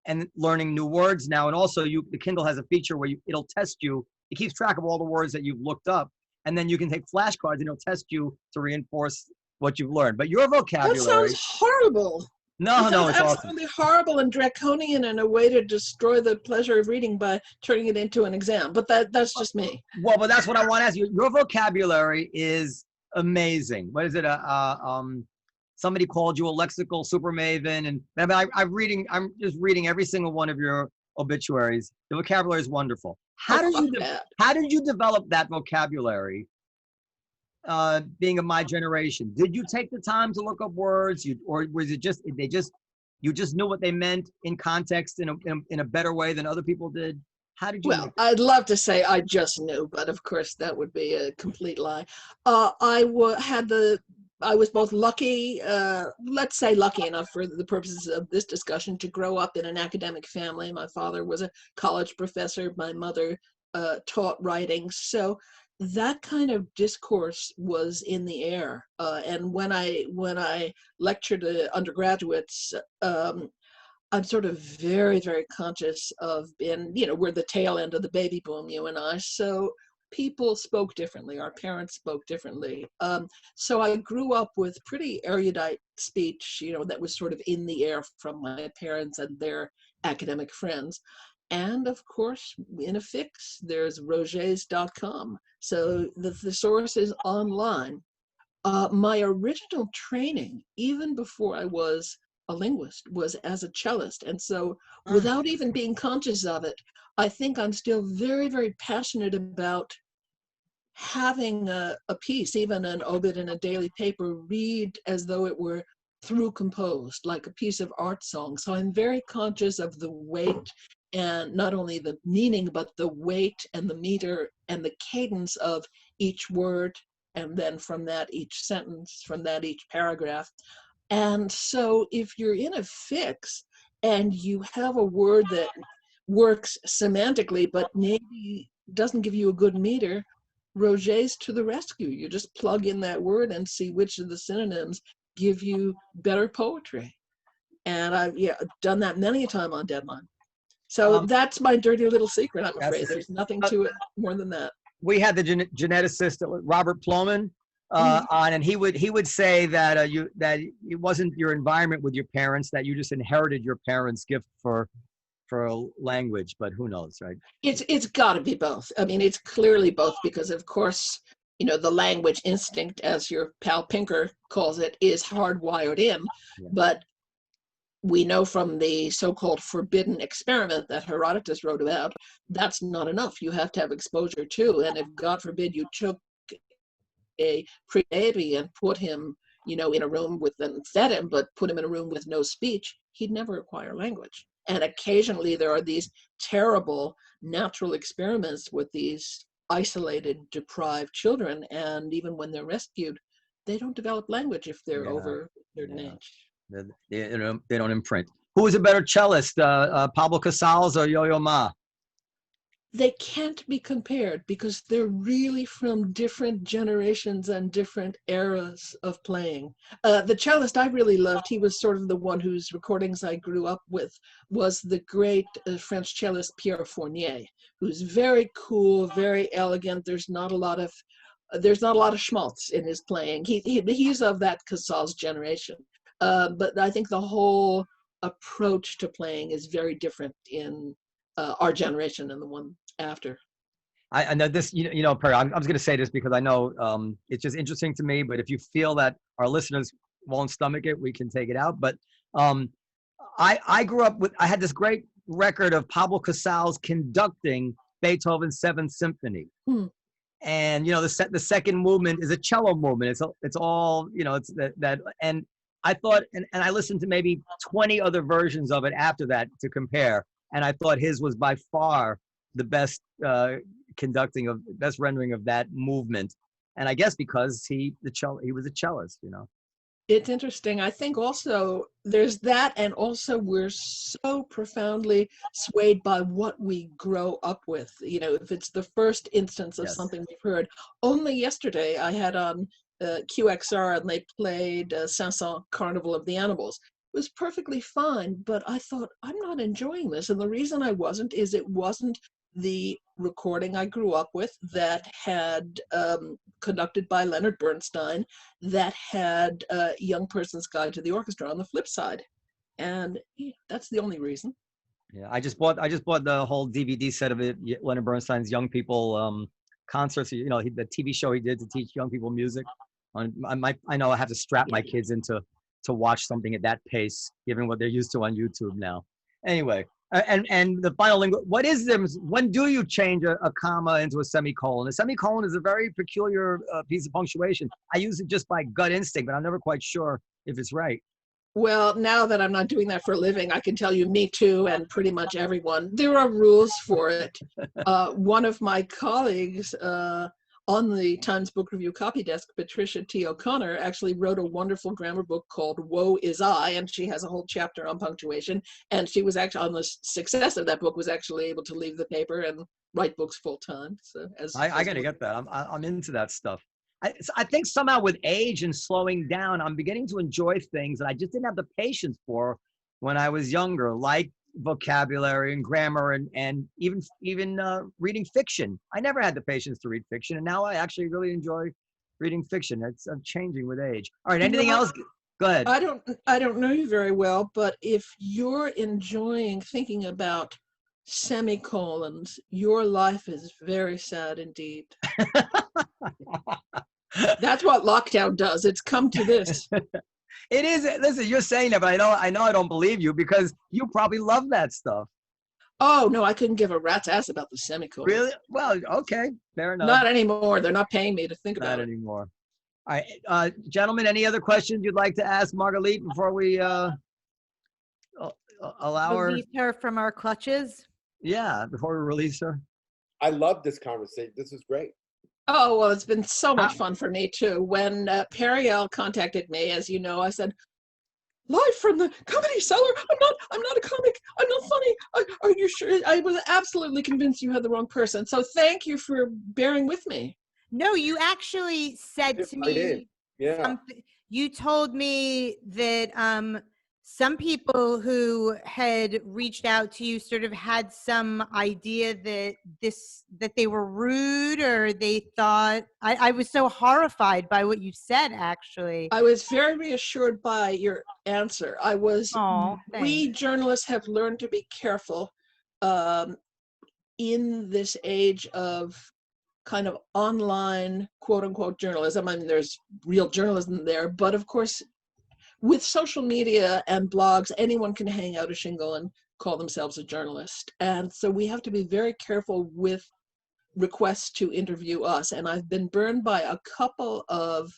and learning new words now. And also the Kindle has a feature where it'll test you. It keeps track of all the words that you've looked up. And then you can take flashcards and it'll test you to reinforce what you've learned. But your vocabulary. That sounds horrible. No, it's absolutely awesome. Horrible and draconian, and a way to destroy the pleasure of reading by turning it into an exam. But that's just me. Well, but that's what I want to ask you. Your vocabulary is amazing. What is it? Somebody called you a lexical super maven, and I mean, I'm just reading every single one of your obituaries. The vocabulary is wonderful. How did you develop that vocabulary? Being of my generation, did you take the time to look up words, or was it just you just knew what they meant in context in a better way than other people did? How did you? Well, I'd love to say I just knew, but of course that would be a complete lie. I was both lucky, let's say lucky enough for the purposes of this discussion, to grow up in an academic family. My father was a college professor. My mother taught writing. So that kind of discourse was in the air. And when I lecture to undergraduates, I'm sort of very, very conscious of we're the tail end of the baby boom, you and I. So people spoke differently. Our parents spoke differently. So I grew up with pretty erudite speech, that was sort of in the air from my parents and their academic friends. And of course, in a fix, there's rogers.com. So the source is online. My original training, even before I was a linguist, was as a cellist. And so without even being conscious of it, I think I'm still very, very passionate about having a piece, even an obit in a daily paper, read as though it were through composed, like a piece of art song. So I'm very conscious of the weight, and not only the meaning, but the weight and the meter and the cadence of each word, and then from that each sentence, from that each paragraph. And so if you're in a fix and you have a word that works semantically, but maybe doesn't give you a good meter, Rogers to the rescue. You just plug in that word and see which of the synonyms give you better poetry. And I've done that many a time on Deadline. So that's my dirty little secret, I'm afraid. There's nothing to it more than that. We had the geneticist Robert Plomin on, and he would say that it wasn't your environment with your parents, that you just inherited your parents' gift for language, but who knows, right? It's got to be both. I mean, it's clearly both, because of course, the language instinct, as your pal Pinker calls it, is hardwired in. Yeah. But we know from the so-called forbidden experiment that Herodotus wrote about, that's not enough. You have to have exposure too. And if, God forbid, you took a pre-baby and put him, in a room and fed him, but put him in a room with no speech, he'd never acquire language. And occasionally there are these terrible natural experiments with these isolated, deprived children. And even when they're rescued, they don't develop language if they're over a certain age. They don't imprint. Who is a better cellist, Pablo Casals or Yo-Yo Ma? they can't be compared because they're really from different generations and different eras of playing. The cellist I really loved, he was sort of the one whose recordings I grew up with, was the great French cellist Pierre Fournier, who's very cool, very elegant. There's not a lot of schmaltz in his playing. He's of that Casals generation. But I think the whole approach to playing is very different in our generation and the one after. I know this, Perry, I'm just going to say this because I know it's just interesting to me, but if you feel that our listeners won't stomach it, we can take it out. But I grew up I had this great record of Pablo Casals conducting Beethoven's Seventh Symphony. And, the second movement is a cello movement. It's all, it's that, and I thought, and I listened to maybe 20 other versions of it after that to compare. And I thought his was by far the best best rendering of that movement. And I guess because he was a cellist, It's interesting. I think also there's that, and also we're so profoundly swayed by what we grow up with. If it's the first instance of something we've heard. Only yesterday I had on QXR and they played Saint-Saëns Carnival of the Animals. It was perfectly fine, but I thought, I'm not enjoying this. And the reason I wasn't is it wasn't the recording I grew up with that had conducted by Leonard Bernstein, that had Young Person's Guide to the Orchestra on the flip side. And that's the only reason. Yeah, I just bought the whole DVD set of it, Leonard Bernstein's Young People concerts. The TV show he did to teach young people music. I know I have to strap my kids into to watch something at that pace, given what they're used to on YouTube now. Anyway, and the final thing, what is them? When do you change a comma into a semicolon? A semicolon is a very peculiar piece of punctuation. I use it just by gut instinct, but I'm never quite sure if it's right. Well, now that I'm not doing that for a living, I can tell you, me too, and pretty much everyone, there are rules for it. One of my colleagues on the Times Book Review copy desk, Patricia T. O'Connor, actually wrote a wonderful grammar book called Woe Is I, and she has a whole chapter on punctuation. And she was actually, on the success of that book, was actually able to leave the paper and write books full time. So I got to get that. I'm into that stuff. I think somehow with age and slowing down, I'm beginning to enjoy things that I just didn't have the patience for when I was younger, like vocabulary and grammar and even reading fiction. I never had the patience to read fiction, and now I actually really enjoy reading fiction. It's changing with age. All right, anything else? Go ahead. I don't know you very well, but if you're enjoying thinking about semicolons, your life is very sad indeed. That's what lockdown does. It's come to this. It is. Listen, you're saying that, but I know I don't believe you because you probably love that stuff. Oh, no, I couldn't give a rat's ass about the semicolon. Really? Well, okay. Fair enough. Not anymore. They're not paying me to think about it. Not anymore. All right. Gentlemen, any other questions you'd like to ask Margalit before we allow her? Release her from our clutches? Yeah, before we release her. I love this conversation. This is great. Oh, well, it's been so much fun for me, too. When Periel contacted me, as you know, I said, live from the Comedy Cellar. I'm not a comic. I'm not funny. Are you sure? I was absolutely convinced you had the wrong person. So thank you for bearing with me. No, you actually said to me, I did. Yeah. You told me that some people who had reached out to you sort of had some idea that they were rude, or they thought, I was so horrified by what you said, actually. I was very reassured by your answer. We journalists have learned to be careful in this age of kind of online, quote unquote, journalism. I mean, there's real journalism there, but of course, with social media and blogs, anyone can hang out a shingle and call themselves a journalist. And so we have to be very careful with requests to interview us. And I've been burned by a couple of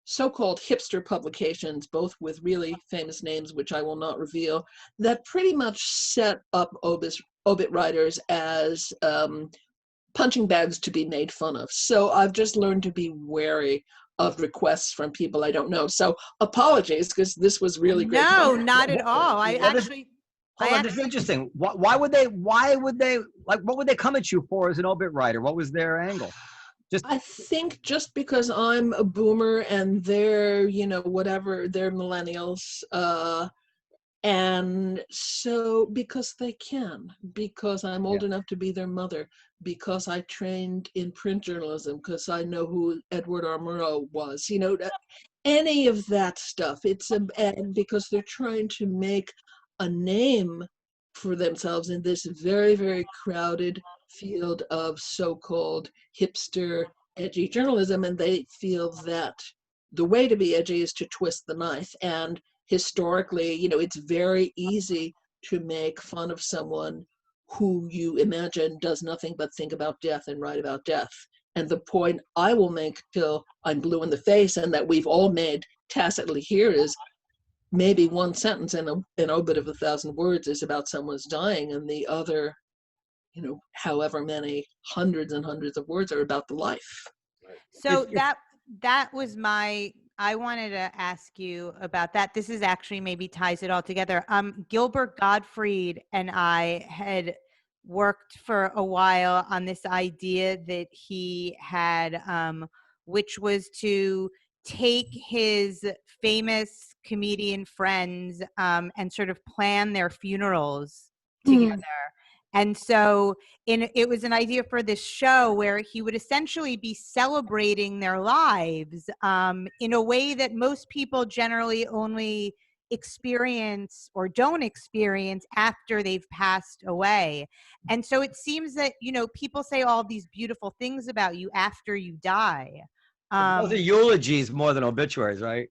so-called hipster publications, both with really famous names, which I will not reveal, that pretty much set up obit writers as punching bags to be made fun of. So I've just learned to be wary of requests from people I don't know. So apologies, because this was really great. No, not at all. Hold on, this is interesting. Why would they, like, what would they come at you for as an obit writer? What was their angle? I think just because I'm a boomer and they're, whatever, they're millennials, and so because they can, because I'm old enough to be their mother, because I trained in print journalism, because I know who Edward R. Murrow was, any of that stuff. And because they're trying to make a name for themselves in this very, very crowded field of so-called hipster, edgy journalism, and they feel that the way to be edgy is to twist the knife. And historically, it's very easy to make fun of someone who you imagine does nothing but think about death and write about death. And the point I will make till I'm blue in the face, and that we've all made tacitly here, is maybe one sentence in an obit of 1,000 words is about someone's dying, and the other, however many hundreds and hundreds of words are about the life. So that was I wanted to ask you about that. This is actually maybe ties it all together. Gilbert Gottfried and I had worked for a while on this idea that he had, which was to take his famous comedian friends and sort of plan their funerals together. And so it was an idea for this show where he would essentially be celebrating their lives in a way that most people generally only experience or don't experience after they've passed away. And so it seems that, people say all these beautiful things about you after you die. Those are eulogies more than obituaries, right?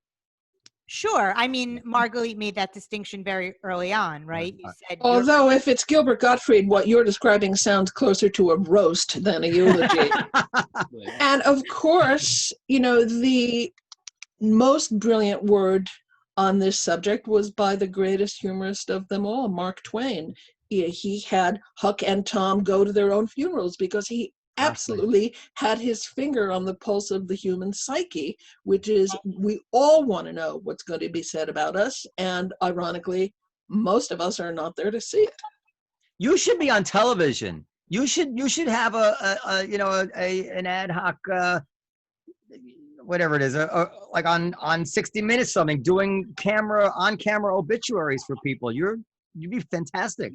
Sure. I mean, Margalit made that distinction very early on, right? You said, although if it's Gilbert Gottfried, what you're describing sounds closer to a roast than a eulogy. And of course, the most brilliant word on this subject was by the greatest humorist of them all, Mark Twain. He had Huck and Tom go to their own funerals because he absolutely had his finger on the pulse of the human psyche, which is, we all want to know what's going to be said about us, and ironically, most of us are not there to see it. You should be on television. You should have an ad hoc whatever it is, like on 60 Minutes something, doing on-camera obituaries for people. You'd be fantastic.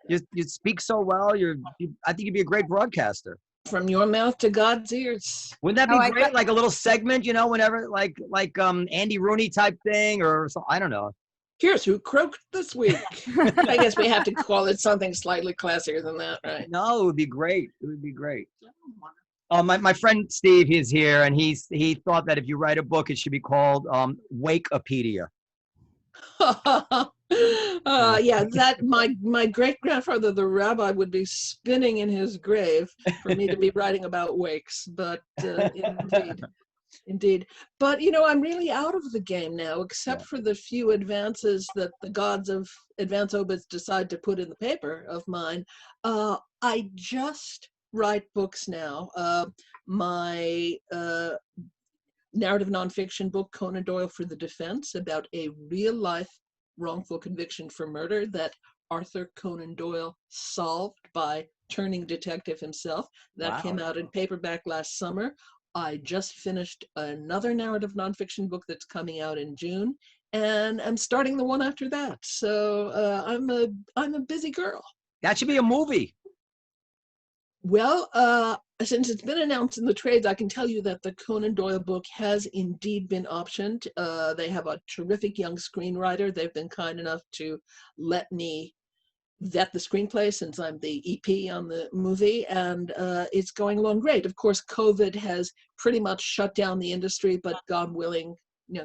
You speak so well. I think you'd be a great broadcaster. From your mouth to God's ears. Wouldn't that be great? Like a little segment, whenever, like Andy Rooney type thing, or so, I don't know. Here's who croaked this week. I guess we have to call it something slightly classier than that, right? No, it would be great. It would be great. My friend Steve is here, and he thought that if you write a book, it should be called Wakepedia. That my great grandfather, the rabbi, would be spinning in his grave for me to be writing about wakes. But indeed. But I'm really out of the game now, except for the few advances that the gods of advance obits decide to put in the paper of mine. I just write books now. My narrative nonfiction book, Conan Doyle for the Defense, about a real life wrongful conviction for murder that Arthur Conan Doyle solved by turning detective himself. That came out in paperback last summer. I just finished another narrative nonfiction book that's coming out in June, and I'm starting the one after that. So I'm a busy girl. That should be a movie. Well, since it's been announced in the trades, I can tell you that the Conan Doyle book has indeed been optioned. They have a terrific young screenwriter. They've been kind enough to let me vet the screenplay since I'm the EP on the movie, and it's going along great. Of course, COVID has pretty much shut down the industry, but God willing,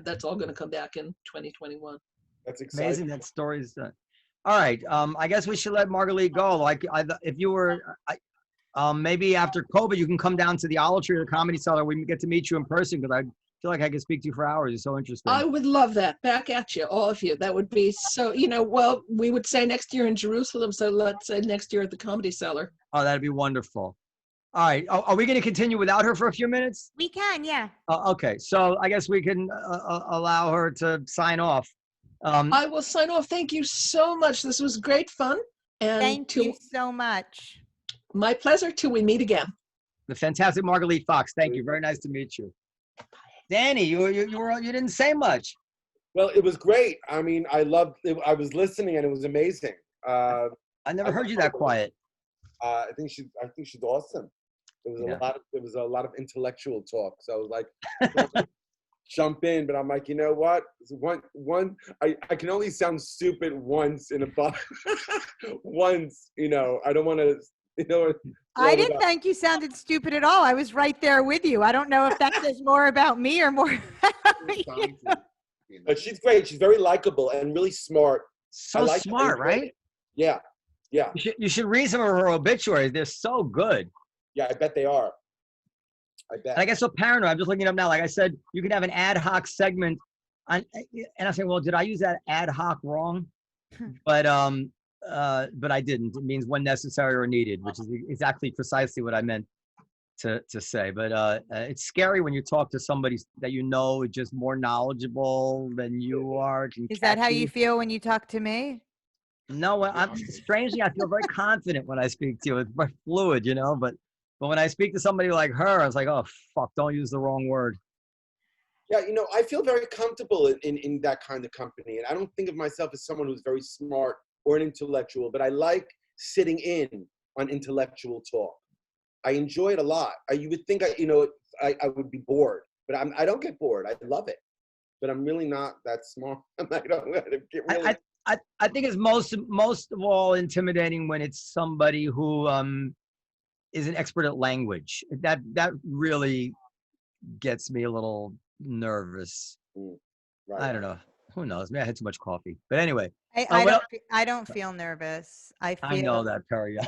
that's all going to come back in 2021. That's exciting. Amazing that story's done. All right, I guess we should let Margalit go. Like, if you were, maybe after COVID, you can come down to the Obituary or the Comedy Cellar. We can get to meet you in person, because I feel like I could speak to you for hours. It's so interesting. I would love that. Back at you, all of you. That would be so, well, we would say next year in Jerusalem, so let's say next year at the Comedy Cellar. Oh, that'd be wonderful. All right. Are we going to continue without her for a few minutes? We can, yeah. Okay. So I guess we can allow her to sign off. I will sign off. Thank you so much. This was great fun. And Thank you so much. My pleasure till we meet again. The fantastic Margalit Fox. Thank you. Very nice to meet you. Danny, you didn't say much. Well, it was great. I mean, I loved it. I was listening and it was amazing. I never heard you that quiet. I think she's awesome. There was a lot of intellectual talk. So I was like, jump in, but I'm like, you know what? I can only sound stupid once in a box. Once, I don't want to, I didn't think you sounded stupid at all. I was right there with you. I don't know if that says more about me or more about you. But she's great. She's very likable and really smart. So smart, right? Yeah. Yeah. You should read some of her obituaries. They're so good. Yeah, I bet they are. I bet. And I get so paranoid. I'm just looking it up now. Like I said, you can have an ad hoc segment. And I say, well, did I use that ad hoc wrong? But I didn't. It means when necessary or needed, which is exactly precisely what I meant to say. But it's scary when you talk to somebody that you know is just more knowledgeable than you are. Is that how you feel when you talk to me? No, strangely, I feel very confident when I speak to you. It's very fluid, But when I speak to somebody like her, I was like, oh, fuck, don't use the wrong word. Yeah, I feel very comfortable in that kind of company. And I don't think of myself as someone who's very smart or an intellectual, but I like sitting in on intellectual talk. I enjoy it a lot. You would think I would be bored, but I don't get bored. I love it, but I'm really not that smart. I don't get really. I think it's most of all intimidating when it's somebody who is an expert at language. That really gets me a little nervous. Right. I don't know. Who knows? Maybe I had too much coffee. But anyway. I don't feel nervous. I know that, Periel.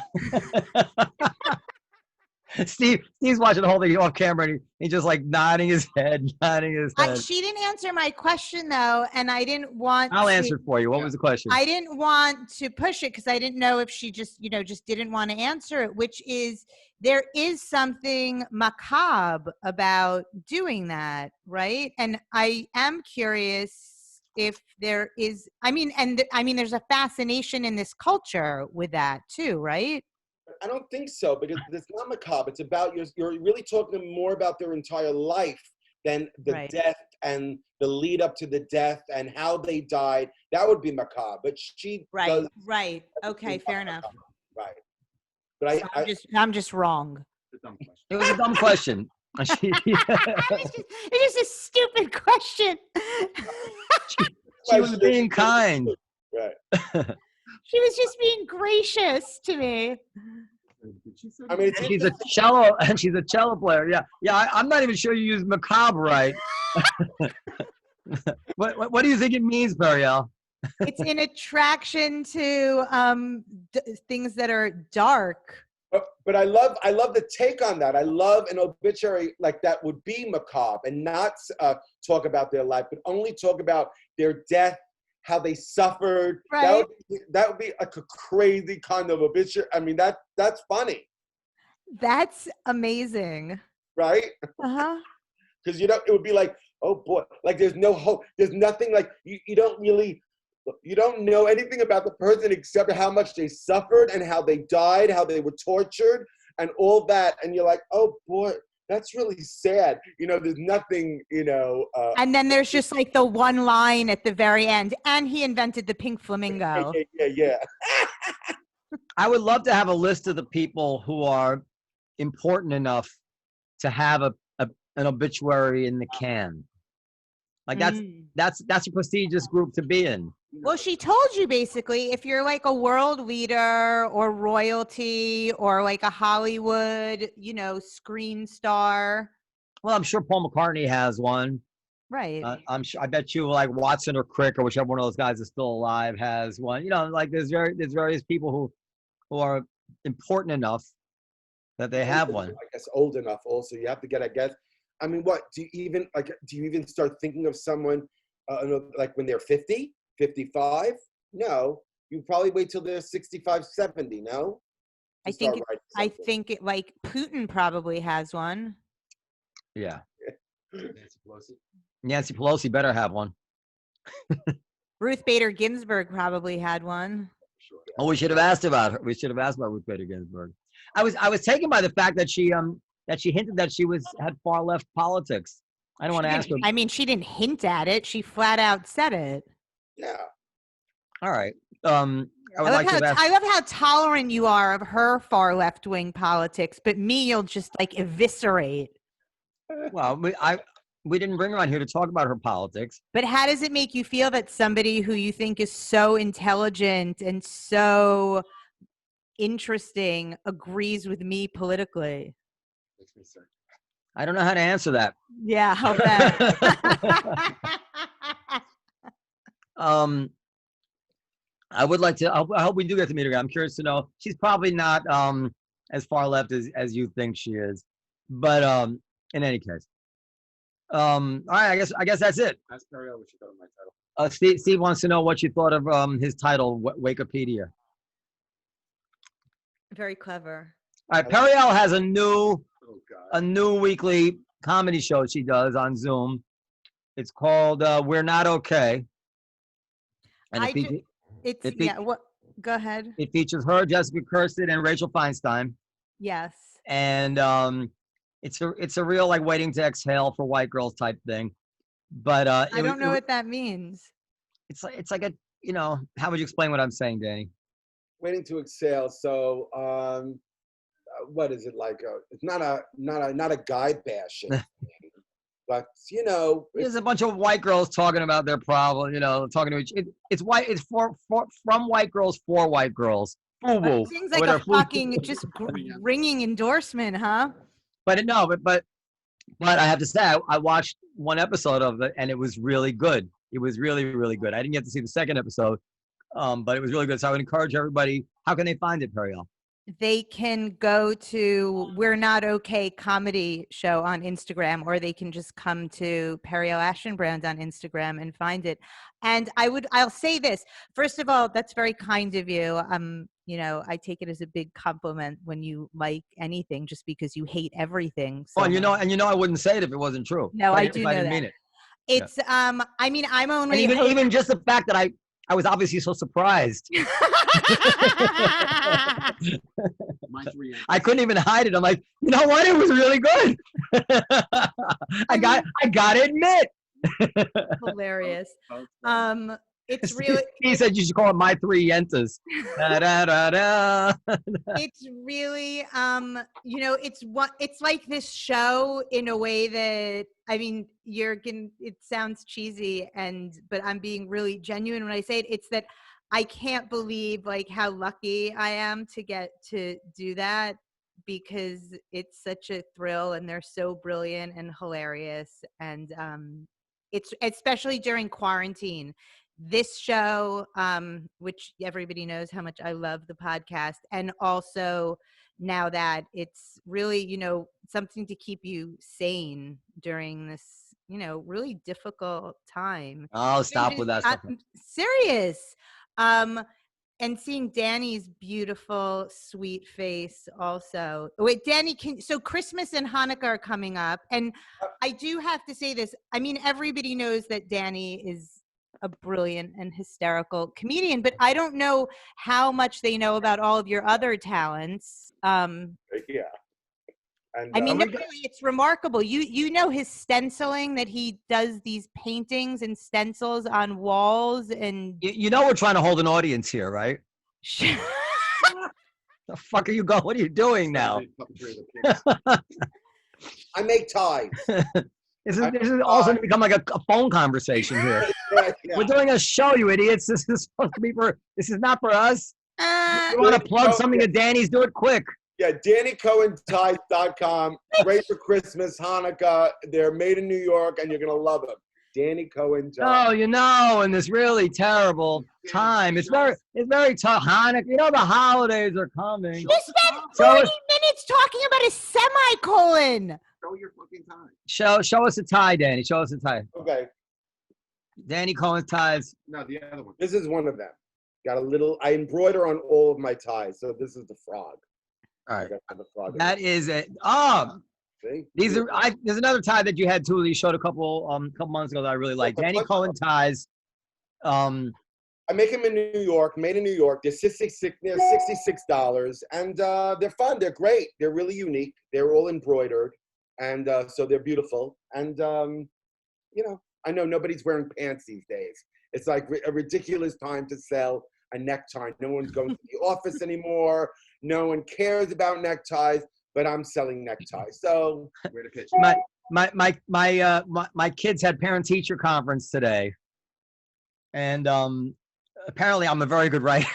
Steve's watching the whole thing off camera and he's just like nodding his head. She didn't answer my question though, and I didn't want I'll answer it for you. What was the question? I didn't want to push it because I didn't know if she just didn't want to answer it, which is there is something macabre about doing that, right? And I am curious if there is, there's a fascination in this culture with that too, right? I don't think so, because it's not macabre. It's about you're really talking more about their entire life than the death and the lead up to the death and how they died. That would be macabre. But she does. Right. Okay, fair enough. Right. But I'm just wrong. It was a dumb question. It's just a stupid question. She was being kind. Right. She was just being gracious to me. She's a cello player. Yeah. I'm not even sure you use macabre right. What do you think it means, Periel? It's an attraction to things that are dark. But I love the take on that. I love an obituary like that would be macabre and not talk about their life, but only talk about their death, how they suffered. Right. That would be like a crazy kind of obituary. I mean, that's funny. That's amazing. Right? Uh-huh. Because it would be like, oh boy, like there's no hope. There's nothing, like you don't know anything about the person except how much they suffered and how they died, how they were tortured and all that. And you're like, oh boy, that's really sad. There's nothing, and then there's just like the one line at the very end. And he invented the pink flamingo. Yeah. I would love to have a list of the people who are important enough to have an obituary in the can. Like that's a prestigious group to be in. Well, she told you basically if you're like a world leader or royalty or like a Hollywood, screen star. Well, I'm sure Paul McCartney has one. Right. I bet you like Watson or Crick or whichever one of those guys is still alive has one. Like there's various people who are important enough that they have one. I guess old enough also. You have to get, I guess. I mean, what do you even start thinking of someone like when they're 50? 55? No, you probably wait till they're 65, 70. No, I think it like Putin probably has one. Yeah. Nancy Pelosi better have one. Ruth Bader Ginsburg probably had one. Sure. Oh, we should have asked about her. We should have asked about Ruth Bader Ginsburg. I was taken by the fact that she hinted that she had far left politics. I don't want to ask her. I mean, she didn't hint at it. She flat out said it. Yeah. All right. I would like to ask. I love how tolerant you are of her far left wing politics, but me, you'll just like eviscerate. Well, we didn't bring her on here to talk about her politics. But how does it make you feel that somebody who you think is so intelligent and so interesting agrees with me politically? Makes me sick. I don't know how to answer that. Yeah, I'll bet. I would like to. I hope we do get to meet her. I'm curious to know. She's probably not as far left as you think she is, but in any case, all right. I guess that's it. Ask Periel what she thought of my title. Steve wants to know what you thought of his title, Wikipedia. Very clever. All right, Periel has a new Oh God. weekly comedy show she does on Zoom. It's called We're Not Okay. And What? Go ahead. it features her, Jessica Kirsten, and Rachel Feinstein. Yes. And it's a real like waiting to exhale for white girls type thing. But I don't know what that means. It's like a, how would you explain what I'm saying, Danny? Waiting to exhale. So, what is it like? It's not a guy bashing, but There's a bunch of white girls talking about their problem. Talking to each. It's from white girls for white girls. Foo-woo. Seems like a fucking just ringing endorsement, huh? But I have to say, I watched one episode of it and it was really good. It was really, really good. I didn't get to see the second episode, but it was really good. So I would encourage everybody. How can they find it, Periel? They can go to We're Not Okay comedy show on Instagram, or they can just come to Periel Aschenbrand on Instagram and find it. And I'll say this. First of all, that's very kind of you. I take it as a big compliment when you like anything just because you hate everything. So And I wouldn't say it if it wasn't true. No, I do know didn't that. mean it. It's I'm only Even just the fact that I was obviously so surprised. I couldn't even hide it. I'm like, you know what? It was really good. I got to admit. Hilarious. It's really. He said you should call it My Three Yentas. Da, da, da, da. It's really, it's like this show in a way that, it sounds cheesy but I'm being really genuine when I say it. It's that I can't believe like how lucky I am to get to do that, because it's such a thrill and they're so brilliant and hilarious. And it's especially during quarantine. This show, which everybody knows how much I love the podcast, and also now that it's really, something to keep you sane during this, really difficult time. Oh, stop with that stuff. Serious. And seeing Danny's beautiful, sweet face also. Wait, Danny, so Christmas and Hanukkah are coming up. And I do have to say this. Everybody knows that Danny is a brilliant and hysterical comedian, but I don't know how much they know about all of your other talents. Yeah. And, really, it's remarkable. You know his stenciling, that he does these paintings and stencils on walls, and we're trying to hold an audience here, right? The fuck are you going? What are you doing now? I make ties. This is also going to become like a phone conversation here. Yeah. We're doing a show, you idiots. This is supposed to be this is not for us. You want to plug something to Danny's? Do it quick. Yeah, DannyCohenTies.com. Great for Christmas, Hanukkah. They're made in New York, and you're going to love them. Danny Cohen Ties. Oh, in this really terrible time. It's very tough. Hanukkah, the holidays are coming. You spent 30 minutes talking about a semicolon. Show your fucking tie. Show us a tie, Danny. Show us a tie. Okay. Danny Cohen Ties. No, the other one. This is one of them. I embroider on all of my ties, so this is the frog. All right. The frog. That is it. See? There's another tie that you had too. You showed a couple months ago that I really like. Danny Cohen Ties. I make them in New York, made in New York. They're $66, and they're fun. They're great. They're really unique. They're all embroidered, and so they're beautiful. And you know, I know nobody's wearing pants these days. It's like a ridiculous time to sell a necktie. No one's going to the office anymore. No one cares about neckties, but I'm selling neckties. So where to pitch? My kids had parent-teacher conference today, and apparently I'm a very good writer,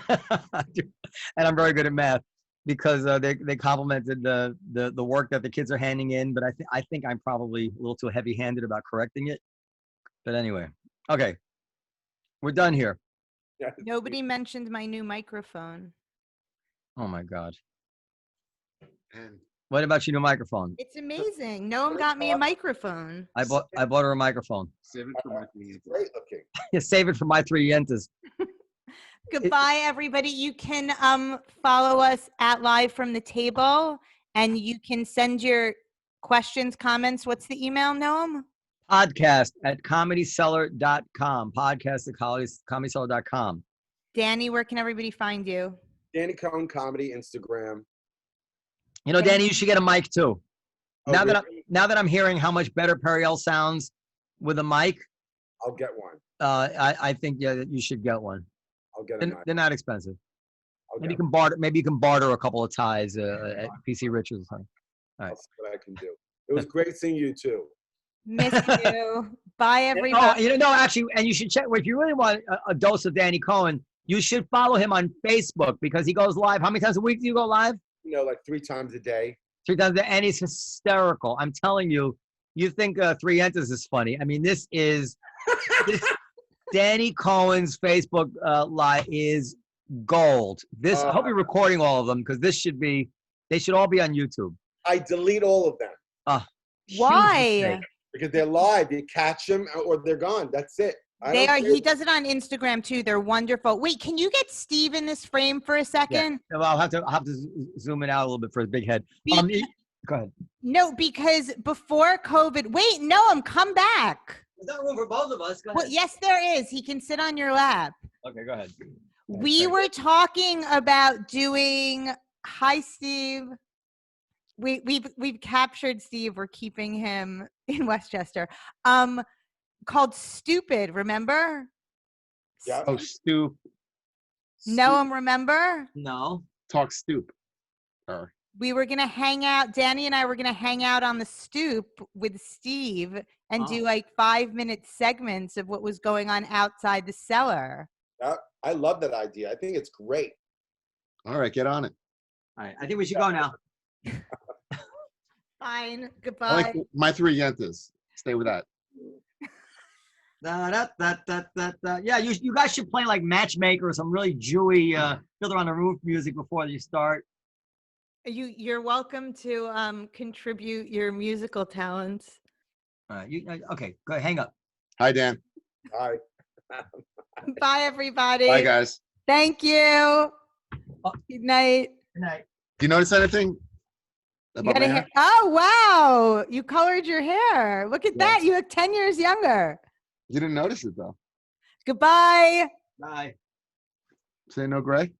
and I'm very good at math because they complimented the work that the kids are handing in. But I think I'm probably a little too heavy-handed about correcting it. But anyway, okay, we're done here. Nobody mentioned my new microphone. Oh my God. What about your new microphone? It's amazing. Noam got me a microphone. I bought her a microphone. Save it for my 3 yentas. Great looking. Yeah, save it for my 3 yentas. Goodbye, everybody. You can follow us at Live from the Table, and you can send your questions, comments. What's the email, Noam? Podcast at comedycellar.com. Podcast at comedycellar.com. Danny, where can everybody find you? Danny Cohen Comedy, Instagram. You know, Danny, you should get a mic too. Oh, now really? that I'm hearing how much better Periel sounds with a mic, I'll get one. I think you should get one. I'll get a mic. They're not expensive. Maybe you can barter a couple of ties at PC Richards or something. All right. I'll see what I can do. It was great seeing you too. Miss you. Bye, everybody. No, actually, and you should check. If you really want a dose of Danny Cohen, you should follow him on Facebook because he goes live. How many times a week do you go live? You know, like 3 times a day. 3 times a day, and he's hysterical. I'm telling you, you think 3 yentas is funny. I mean, this Danny Cohen's Facebook live is gold. I hope you're recording all of them because they should all be on YouTube. I delete all of them. Why? Because they're live. You catch them or they're gone. That's it. They are. He does it on Instagram too. They're wonderful. Wait, can you get Steve in this frame for a second? Yeah. Well, I'll have to zoom it out a little bit for his big head. Go ahead. No, because before COVID. Wait, Noam, come back. There's not room for both of us. Go ahead. Well, yes, there is. He can sit on your lap. Okay, go ahead. We were talking about doing. Hi, Steve. We've captured Steve. We're keeping him in Westchester. Called Stupid, remember? Yeah. Oh, stoop. Noam, remember? No. Talk stoop. We were gonna hang out. Danny and I were gonna hang out on the stoop with Steve and do like 5-minute segments of what was going on outside the cellar. I love that idea. I think it's great. All right, get on it. All right, I think we should go now. Fine. I Goodbye. like my 3 yentas. Stay with that. Yeah, you guys should play like Matchmaker or some really Jewy Fiddler on the Roof music before you start. You're welcome to contribute your musical talents. Okay, go ahead, hang up. Hi, Dan. Bye. Bye, everybody. Bye, guys. Thank you. Good night. Good night. Do you notice anything about my hair? Oh, wow. You colored your hair. Look at that. You look 10 years younger. You didn't notice it, though. Goodbye. Bye. Say no gray?